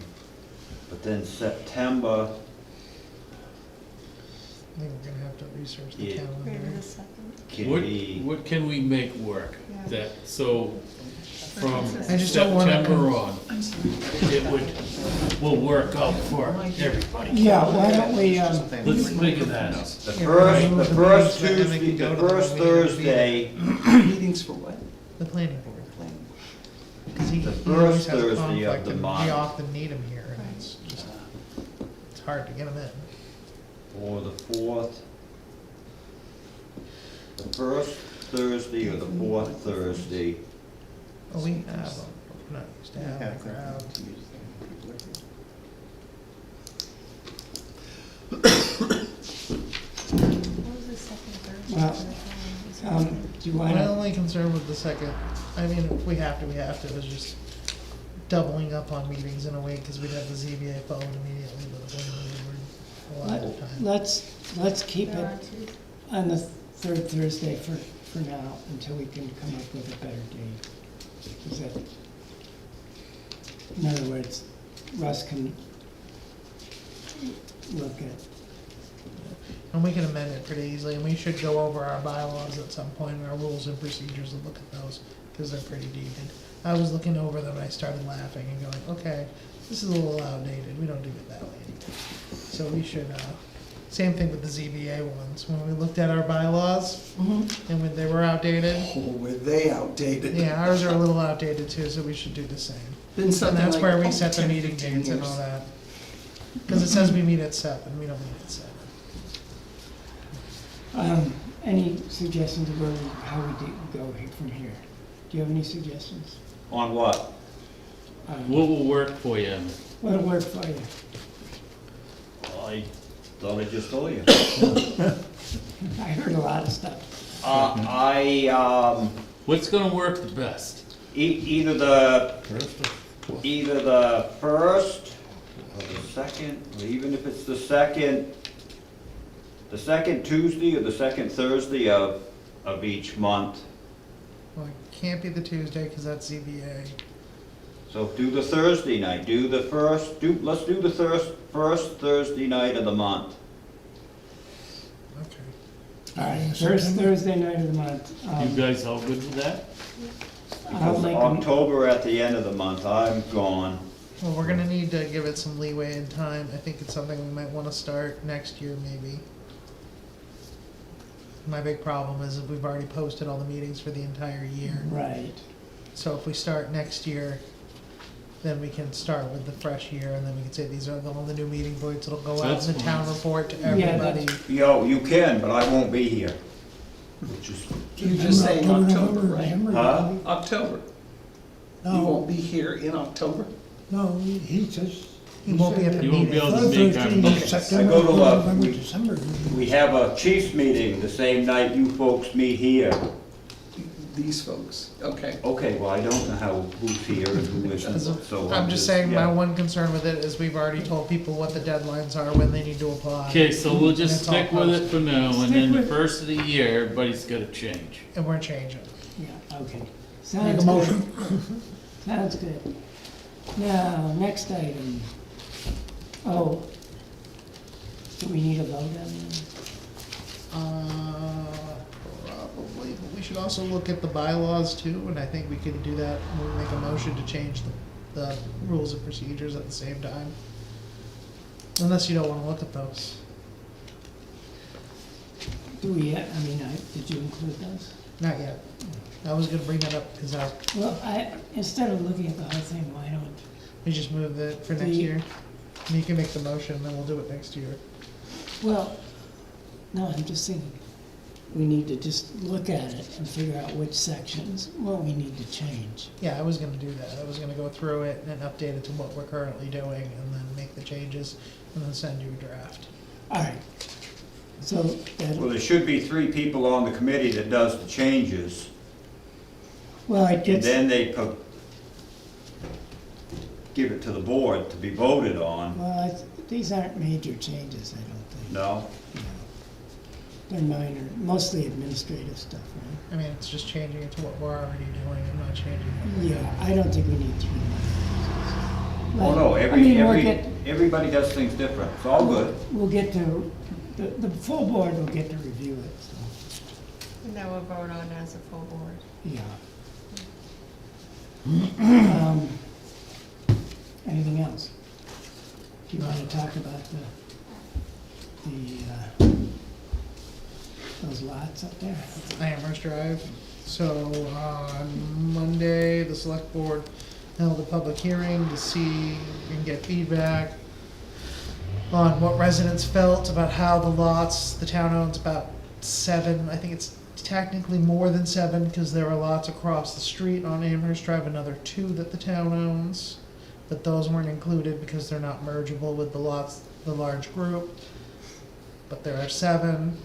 But then September, I think we're gonna have to research the Yeah. Maybe calendar. the second. can What, be, what can we make work? Yeah. That, so from I just don't wanna September on, will work out for everybody. Yeah, why don't we, Let's figure that out. The first Tuesday, the first Thursday, Meetings for what? The planning board. Because The he first always has a Thursday of conflict the and we month. often need him here and it's just, it's hard to get him in. or the fourth. The first Thursday or the fourth Thursday. Oh, we have them. We're not used to having a crowd. well, do you My wanna, only concern with the second, I mean, if we have to, we have to, is just doubling up on meetings in a week, because we'd have the ZBA followed immediately, but the planning board would a lot of time. let's keep it on the third Thursday for now, until we can come up with a better date. Is that, in other words, Russ can look at, And we can amend it pretty easily, and we should go over our bylaws at some point, our rules and procedures, and look at those, because they're pretty dated. I was looking over them, and I started laughing and going, okay, this is a little outdated, we don't do it that way anymore. So we should, same thing with the ZBA ones, when we looked at our bylaws, and when they were outdated, Oh, were they outdated? yeah, ours are a little outdated too, so we should do the same. Been And something that's like, where we oh, set the 10, meeting 15 dates and years. all that. Because it says we meet at 7, we don't meet at 7. any suggestions of how we go from here? Do you have any suggestions? On what? What will work for you? What'll work for you? I thought I just told you. I heard a lot of stuff. What's gonna work the best? Either the First or either the first or the second, or even if it's the second Tuesday or the second Thursday of each month. Well, it can't be the Tuesday, because that's ZBA. So do the Thursday night, let's do the first Thursday night of the month. Okay. All right, first Thursday night of the month. You guys all good with that? I'll Because make October at the end of the month, I'm gone. Well, we're gonna need to give it some leeway in time. I think it's something we might wanna start next year, maybe. My big problem is that we've already posted all the meetings for the entire year. Right. So if we start next year, then we can start with the fresh year, and then we can say these are all the new meeting points. It'll go out That's in the town fine. report to Yeah, everybody. Yo, you can, but I won't be here. Which is, You're just saying October, right? huh? October. You won't No, be here in October? no, he says. He won't be at the You won't be meeting. able to make our meetings. September, I go to, November, December. We have a chiefs meeting the same night you folks meet here. These folks, okay. Okay, well, I don't know who's here and who isn't, so. I'm just saying, my yeah. one concern with it is we've already told people what the deadlines are, when they need to apply. Okay, so we'll And just it's all stick with it posted. for now, and Stick then the with- first of the year, everybody's gotta change. And we're changing. Yeah, okay. Make Sounds a good. motion. Sounds good. Now, next item. Oh, do we need a vote on that? Probably, but we should also look at the bylaws too, and I think we can do that, we'll make a motion to change the rules and procedures at the same time. Unless you don't wanna look at those. Do we, did you include those? Not yet. I was gonna bring that up, because Well, instead of looking at the whole thing, why don't, we just moved it for next The- year. And you can make the motion, then we'll do it next year. well, no, I'm just thinking, we need to just look at it and figure out which sections, we need to change. Yeah, I was gonna do that. I was gonna go through it and update it to what we're currently doing, and then make the changes, and then send you a draft. All right. So, Well, that, there should be 3 people on the committee that does the changes, well, it and gets, then they give it to the board to be voted on. well, these aren't major changes, I don't think. No? They're minor, mostly administrative stuff, right? I mean, it's just changing it to what we're already doing, and not changing what we're Yeah, I don't think we need 3 more. Oh, no, We'll get, everybody does things different, it's all good. we'll get to, the full board will get to review it, so, And then we'll vote on as a full board. yeah. Anything else? Do you wanna talk about those lots up there? Amherst Drive. So on Monday, the select board held a public hearing to see and get feedback on what residents felt about how the lots, the town owns about 7, I think it's technically more than 7, because there are lots across the street on Amherst Drive, another 2 that the town owns, but those weren't included because they're not mergeable with the lots, the large group. But there are 7,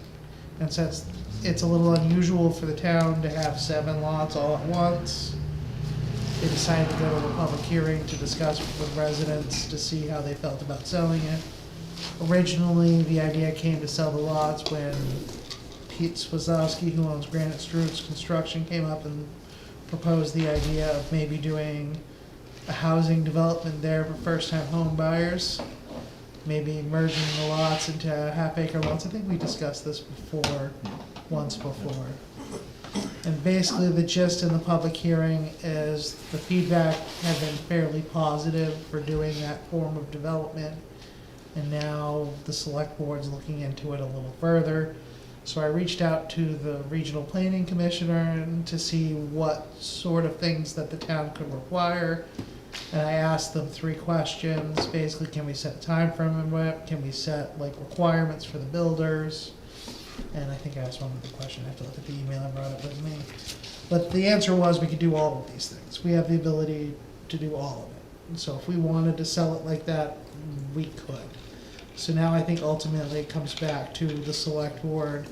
and since it's a little unusual for the town to have 7 lots all at once, they decided to go to a public hearing to discuss with residents to see how they felt about selling it. Originally, the idea came to sell the lots when Pete Swazowski, who owns Granite Stroots Construction, came up and proposed the idea of maybe doing a housing development there for first-time home buyers. Maybe merging the lots into half-acre lots. I think we discussed this once before. And basically, the gist in the public hearing is the feedback had been fairly positive for doing that form of development. And now the select board's looking into it a little further. So I reached out to the regional planning commissioner to see what sort of things that the town could require. And I asked them 3 questions. Basically, can we set a time frame and what? Can we set like requirements for the builders? And I think I asked one other question. I have to look at the email I brought up with me. But the answer was we could do all of these things. We have the ability to do all of it. And so if we wanted to sell it like that, we could. So now I think ultimately it comes back to the select board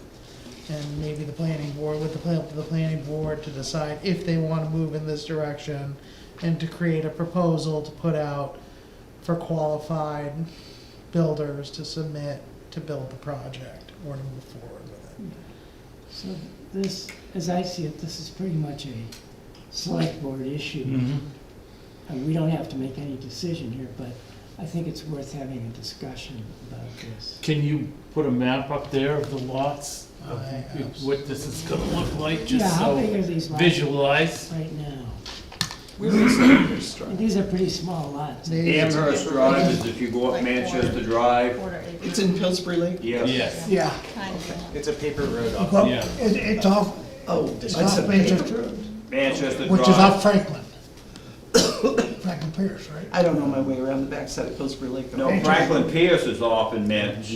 and maybe the planning board, with the planning board to decide if they want to move in this direction and to create a proposal to put out for qualified builders to submit to build the project or to move forward with it. So this, as I see it, this is pretty much a select board issue. And we don't have to make any decision here, but I think it's worth having a discussion about this. Can you put a map up there of the lots? Of what this is gonna look like, Yeah, just how so big are these lots visualize? right now? Where is Amherst And Drive? these are pretty small lots. Amherst Drive is if you go up Like Manchester Drive, quarter acre. It's in Pillsbury Lake? Yes. Yeah, Kind of. It's a paper road off. well, Yeah. it's off, Oh, it's I off said Manchester, Manchester which is off Drive. Franklin. Franklin Pierce, right? I don't know my way around the backside of Pillsbury Lake. No, Franklin Pierce is off in Manchester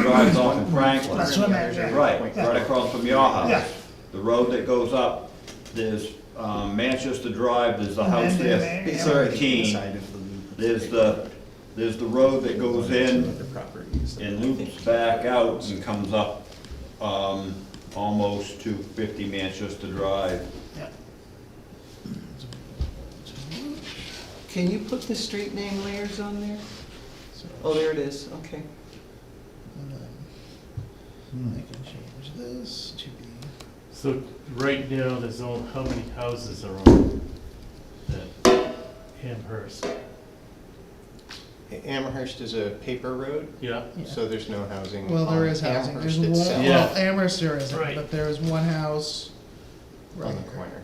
Drive's off in Franklin. That's what I meant, yeah. Right, right across from your house. Yeah. The road that goes up, there's Manchester Drive, there's the house there. It's already The Keen. side of the loop. There's the road that goes in Other properties. and loops back out and comes up almost to 50 Manchester Drive. Yeah. Can you put the street name layers on there? Oh, there it is, okay. And then I can change this to be, So right now, there's only, how many houses are on that Amherst? Amherst is a paper road, Yeah, so there's no housing. well, there on is housing. There's Amherst one, itself, Yeah. well, Amherst there isn't, Right. but there is one house. on the there. corner.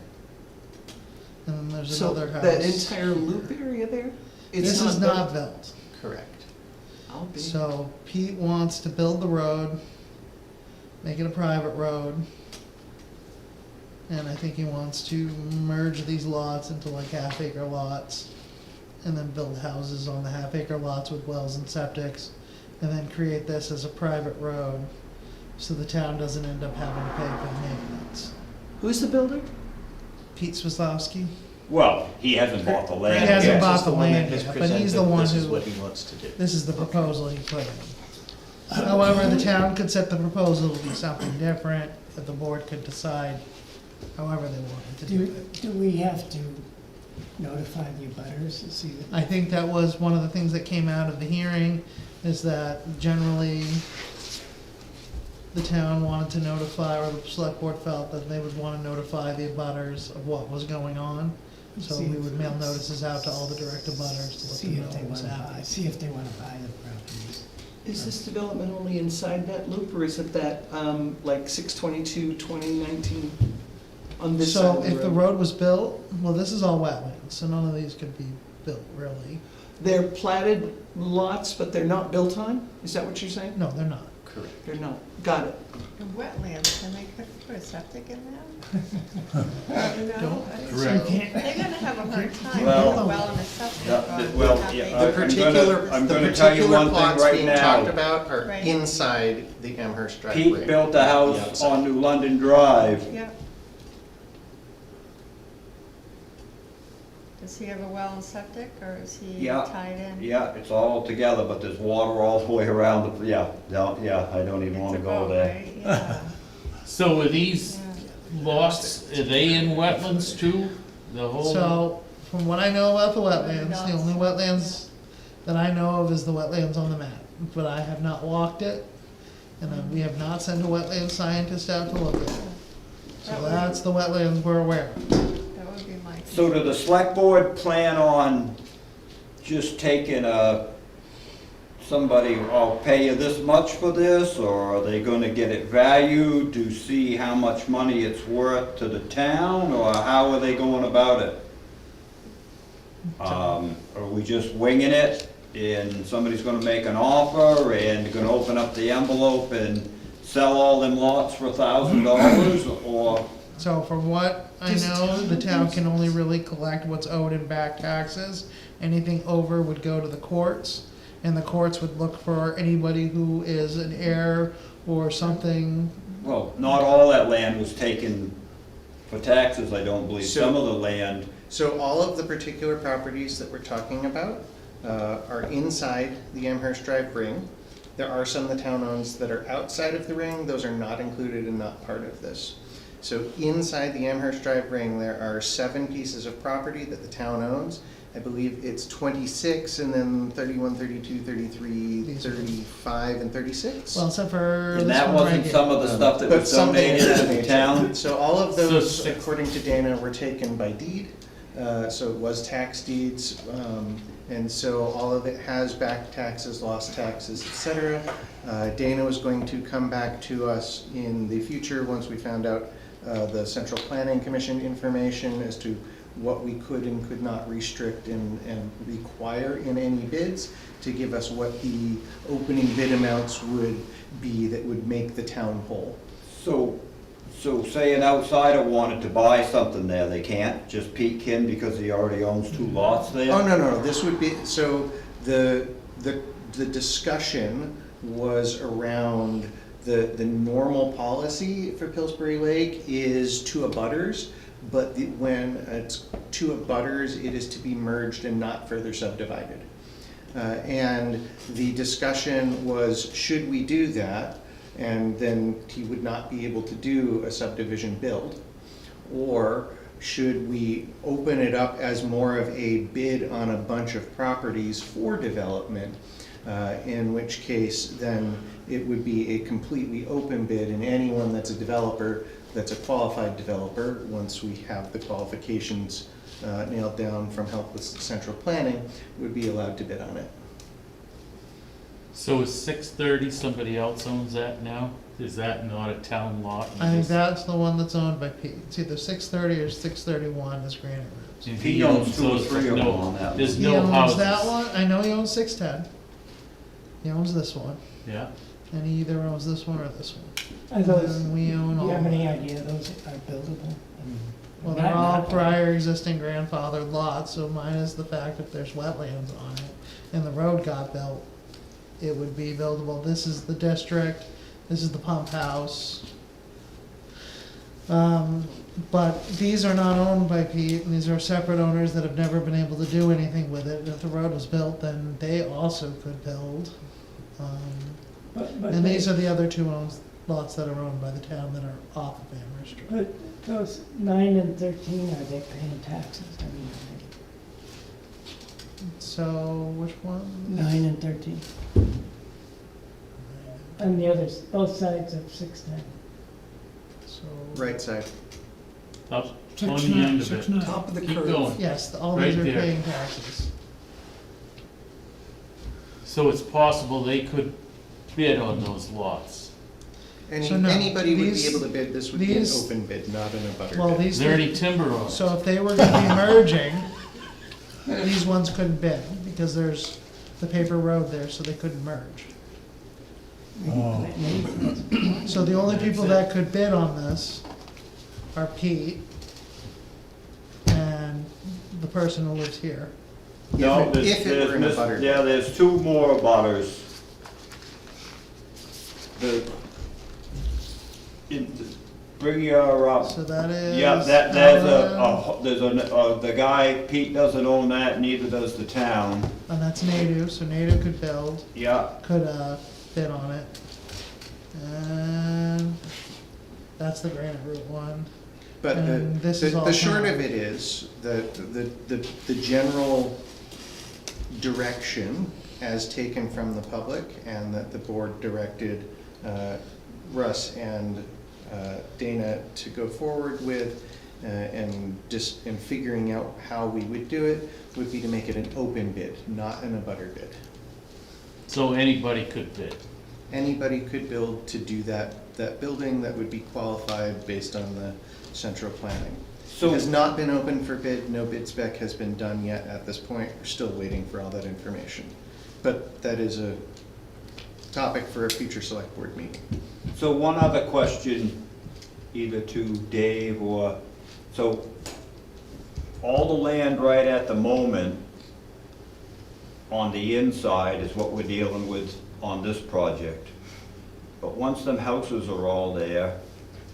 And then there's So another house. that entire loop area there? It's This is not built? built. Correct. I'll be. So Pete wants to build the road, make it a private road. And I think he wants to merge these lots into like half-acre lots. And then build houses on the half-acre lots with wells and septics. And then create this as a private road, so the town doesn't end up having to pay for the maintenance. Who's the builder? Pete Swazowski. Well, he hasn't bought the He land hasn't yet. bought This is the one that land has yet, but he's the presented, one This is who, what he wants to do. this is the proposal he put in. However, the town could set the proposal to be something different, but the board could decide however they wanted to do it. Do we have to notify the abutters to see that? I think that was one of the things that came out of the hearing, is that generally the town wanted to notify, or the select board felt that they would want to notify the abutters of what was going on. So we would mail notices out to all the direct abutters to See let if them they know what was wanna buy, happening. see if they wanna buy the properties. Is this development only inside that loop, or is it that, like 6/22/2019 on this side So of the road? if the road was built, Well, this is all wetlands, so none of these could be built, really. They're platted lots, but they're not built on? Is that what you're saying? No, they're not. Correct. They're not. Got it. And wetlands, can they put a septic in there? No, Correct. they're gonna have a hard time Well, with a well and a septic. on well, nothing. yeah, The I'm particular, I'm the gonna tell you particular one thing plots right being now. talked about are Right. inside the Amherst Drive Pete ring. built a house outside. on New London Drive. Yeah. Does he have a well and septic, or is he Yeah. tied in? Yeah, it's all together, but there's water all the way around, yeah, I don't even It's wanna a go boat, there. right? Yeah. So are these Yeah. lots, are they in wetlands too? The whole? So, from what I know about the wetlands, the only wetlands that I know of is the wetlands on the map, but I have not walked it, and we have not sent a wetland scientist out to look at it. So That would- that's the wetlands we're aware of. That would be my. So do the select board plan on just taking somebody, I'll pay you this much for this, or are they gonna get it valued to see how much money it's worth to the town, or how are they going about it? Are we just winging it, and somebody's gonna make an offer, and gonna open up the envelope and sell all them lots for $1,000, or? So from what I know, the town can only really collect what's owed in back taxes. Anything over would go to the courts, and the courts would look for anybody who is an heir or something. Well, not all that land was taken for taxes, I don't believe. So- Some of the land, So all of the particular properties that we're talking about are inside the Amherst Drive ring. There are some the town owns that are outside of the ring. Those are not included and not part of this. So inside the Amherst Drive ring, there are 7 pieces of property that the town owns. I believe it's 26, and then 31, 32, 33, 35, and 36. Well, except for and this that one right wasn't here. some of the stuff that But was something donated of to that the nature. town? So all of So those, six- according to Dana, were taken by deed. So it was tax deeds, and so all of it has back taxes, lost taxes, et cetera. Dana was going to come back to us in the future, once we found out the Central Planning Commission information as to what we could and could not restrict and require in any bids, to give us what the opening bid amounts would be that would make the town whole. So say an outsider wanted to buy something there, they can't? Just Pete can because he already owns 2 lots there? Oh, no, this would be, so the discussion was around the normal policy for Pillsbury Lake is to abutters, but when it's to abutters, it is to be merged and not further subdivided. And the discussion was, should we do that? And then he would not be able to do a subdivision build. Or should we open it up as more of a bid on a bunch of properties for development? In which case, then it would be a completely open bid, and anyone that's a developer, that's a qualified developer, once we have the qualifications nailed down from help with central planning, would be allowed to bid on it. So is 630, somebody else owns that now? Is that not a town lot? I think that's the one that's owned by Pete. It's either 630 or 631 is Granite Roots. And He owns 2 or those, 3 of them no- on that There's He no owns houses. that one, I know he owns 610. He owns this one, Yeah, and he either owns this one or this one. Are those, And do we own all you have of any them. idea those are buildable? I mean, Well, not- they're all not- prior existing grandfathered lots, so minus the fact if there's wetlands on it and the road got built, it would be buildable. This is the district, this is the pump house. But these are not owned by Pete, and these are separate owners that have never been able to do anything with it. If the road was built, then they also could build. But And they- these are the other 2 lots that are owned by the town that are off of Amherst Street. But those 9 and 13, are they paying taxes? I mean, So, which one? 9 and 13? And the others, both sides of 610. So. Right side. up on 6'9", the end of it. 6'9". Top of the Keep curve. going. Yes, all Right these are there. paying taxes. So it's possible they could bid on those lots. So no, Anybody would be these- able to bid, this would be an these- open bid, not an abutter Well, bid. Is these, there any timber on it? so if they were gonna be merging, these ones couldn't bid, because there's the paper road there, so they couldn't merge. Oh. So the only people that could bid on this are Pete and the person who lives here. No, If it were in a there's, butter. yeah, there's two more butters. Bring your, So that is. yeah, there's the guy, Pete doesn't own that, neither does the town. And that's native, so native could build, Yeah, could, bid on it. And that's the Granite Route one. But And this is all the short town. of it is that the general direction as taken from the public, and that the board directed Russ and Dana to go forward with, and figuring out how we would do it, would be to make it an open bid, not an abutter bid. So anybody could bid. Anybody could build to do that building that would be qualified based on the central planning. So- It has not been open for bid, no bid spec has been done yet at this point, we're still waiting for all that information. But that is a topic for a future select board meeting. so one other question, either to Dave or, so all the land right at the moment on the inside is what we're dealing with on this project. But once them houses are all there,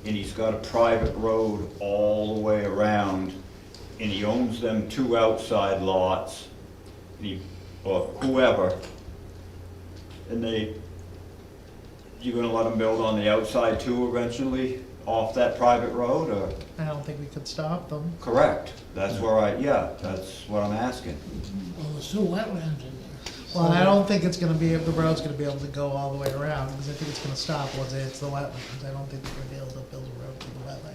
and he's got a private road all the way around, and he owns them two outside lots, or whoever, and you're gonna let them build on the outside too eventually, off that private road, or? I don't think we could stop them. Correct, that's where that's what I'm asking. Well, there's still wetlands in there. Well, I don't think it's gonna be, the road's gonna be able to go all the way around, because I think it's gonna stop once it hits the wetlands. I don't think they're gonna be able to build a road to the wetland.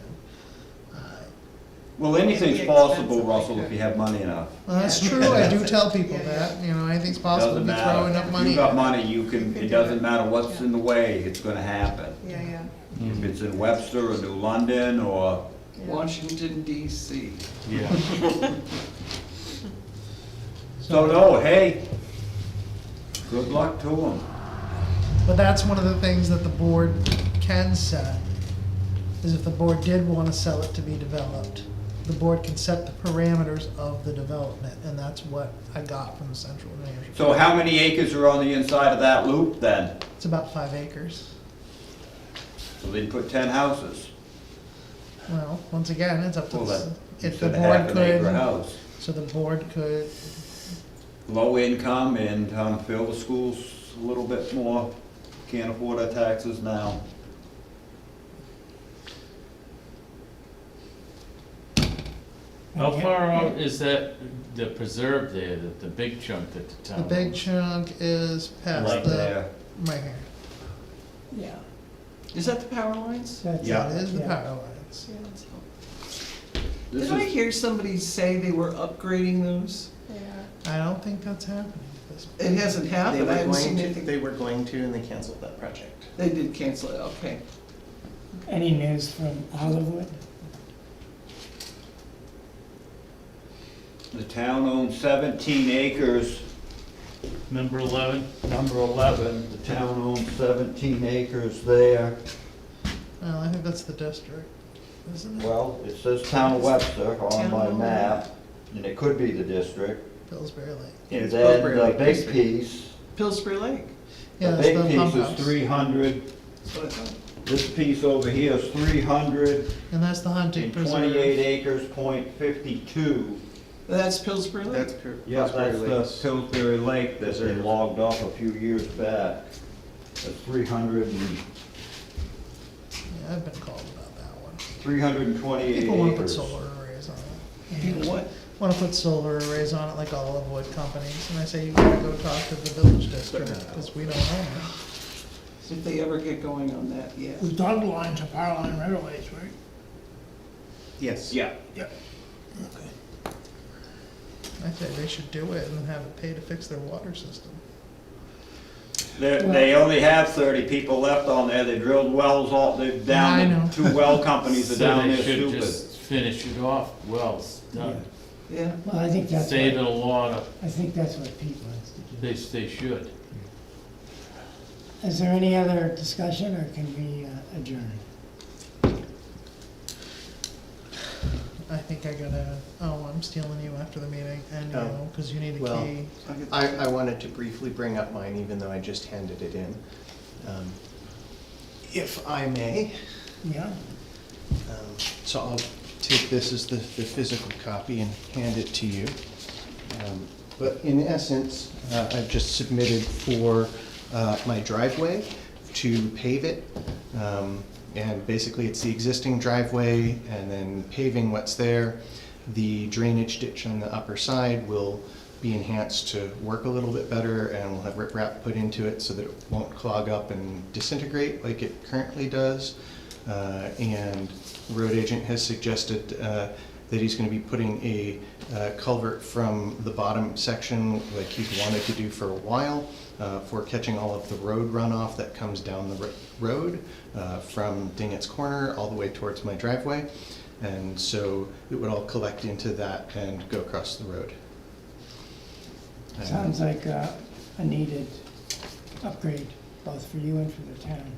Well, anything's It'd be possible, expensive, Russell, like if you have money enough. Well, that's true, I do tell people Yeah, that, yeah. you know, anything's possible if Doesn't you throw matter. enough If money. you got money, you can, You can it do doesn't it. matter what's Yeah. in the way, it's gonna happen. Yeah, yeah. If it's in Webster or New London or, Yeah. Washington DC. Yeah. so no, hey, good luck to them. But that's one of the things that the board can set, is if the board did wanna sell it to be developed, the board can set the parameters of the development, and that's what I got from the Central New Hampshire. So how many acres are on the inside of that loop then? It's about 5 acres. So they put 10 houses. Well, once again, it's up to, Well, that, you if the said a half board an acre could, house. so the board could, Low income and fill the schools a little bit more, can't afford our taxes now. How far out is that, the preserve there, the big chunk that the the town big owns? chunk is past Right the, there. right here. Yeah, Is that the power lines? that's. Yeah. That is the yeah. power lines. This Did I is, hear somebody say they were upgrading those? Yeah. I don't think that's happening at this point. It hasn't They happened, I were haven't seen going to, anything. they were going to, and they canceled that project. They did cancel it, okay. Any news from Olivewood? the town owns 17 acres. Number 11? Number 11, the town owns 17 acres there. Well, I think that's the district, isn't it? Well, it says Town of Webster on Town my of map, and it could be the district. Pillsbury Lake. And It's then Pillsbury the Lake big District. piece, Pillsbury Lake, Yeah, the that's big the pump piece house. is 300, that's what I thought. this piece over here is 300 And that's the hunting and preserve. 28 acres, .52. That's Pillsbury Lake? That's Yeah, Pillsbury that's Lakes. the Pillsbury Lake that they Reserve. logged off a few years back. That's 300 and, Yeah, I've been called about that one. 328 People wanna put acres. solar arrays on it. People what? Wanna put solar arrays on it like all of wood companies, and I say you gotta go talk to the village district, cause we don't own it. If they ever get going on that, yeah. The dotted lines are power line right of ways, right? Yes. Yeah. Okay. I say they should do it and have it pay to fix their water system. They only have 30 people left on there, they drilled wells all, they're I down, know. to 2 well companies are So down they there should stupid. just finish it off, wells, done. Yeah. Well, I think that's Save it what, a lot of, I think that's what Pete wants to do. they should. Is there any other discussion, or can we adjourn? I think I gotta, I'm stealing you after the meeting, and Oh. you, because you need a Well, key. I wanted to briefly bring up mine, even though I just handed it in. If I may, Yeah? so I'll take this as the physical copy and hand it to you. But in essence, I've just submitted for my driveway to pave it. And basically, it's the existing driveway and then paving what's there. The drainage ditch on the upper side will be enhanced to work a little bit better, and we'll have riprap put into it so that it won't clog up and disintegrate like it currently does. And the road agent has suggested that he's gonna be putting a culvert from the bottom section, like he's wanted to do for a while, for catching all of the road runoff that comes down the road from Dingett's Corner all the way towards my driveway. And so it would all collect into that and go across the road. Sounds like a needed upgrade, both for you and for the town.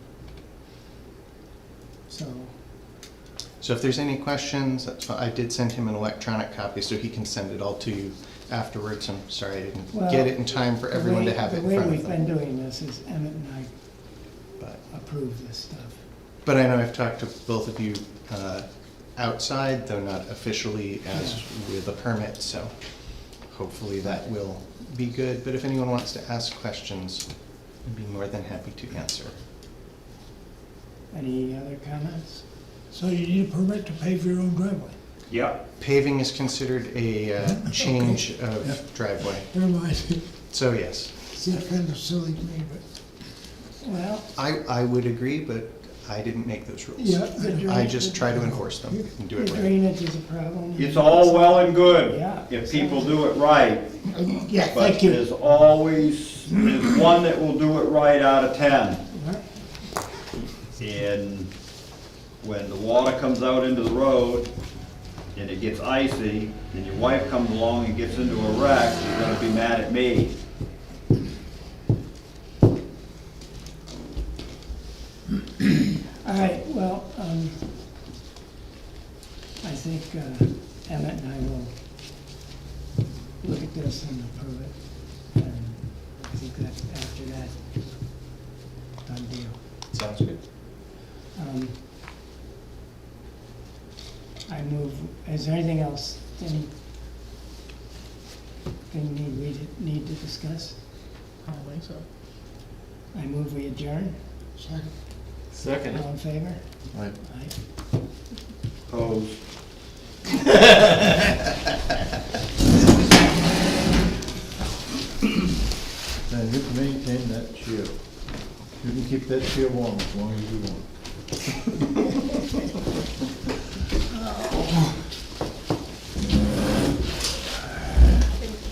So if there's any questions, that's fine. I did send him an electronic copy so he can send it all to you afterwards. I'm sorry I didn't Well, get it in time for everyone to have it in front The of way we've been them. doing this is Emmett and I But- approve this stuff. But I know I've talked to both of you outside, though not officially as with a permit, so hopefully that will be good. But if anyone wants to ask questions, I'd be more than happy to answer. Any other comments? So you need a permit to pave your own driveway? Yep, Paving is considered a change of driveway, Never mind. so yes. It's kind of silly to me, but, Well, I would agree, but I didn't make those rules. yeah. I just try to enforce them and do the it right. drainage is a problem. it's all well and good Yeah. if people do it right. Yeah, But thank you. there's one that will do it right out of 10. And when the water comes out into the road and it gets icy, and your wife comes along and gets into a wreck, you're gonna be mad at me. All right, well, I think Emmett and I will look at this and approve it. And I think that after that, done deal. Sounds good. I move, is there anything else, anything we need to discuss? I don't think so. I move we adjourn. Second. Second. All in favor? Right. Aye. Opposed? Now, you can maintain that chair. You can keep that chair warm as long as you want.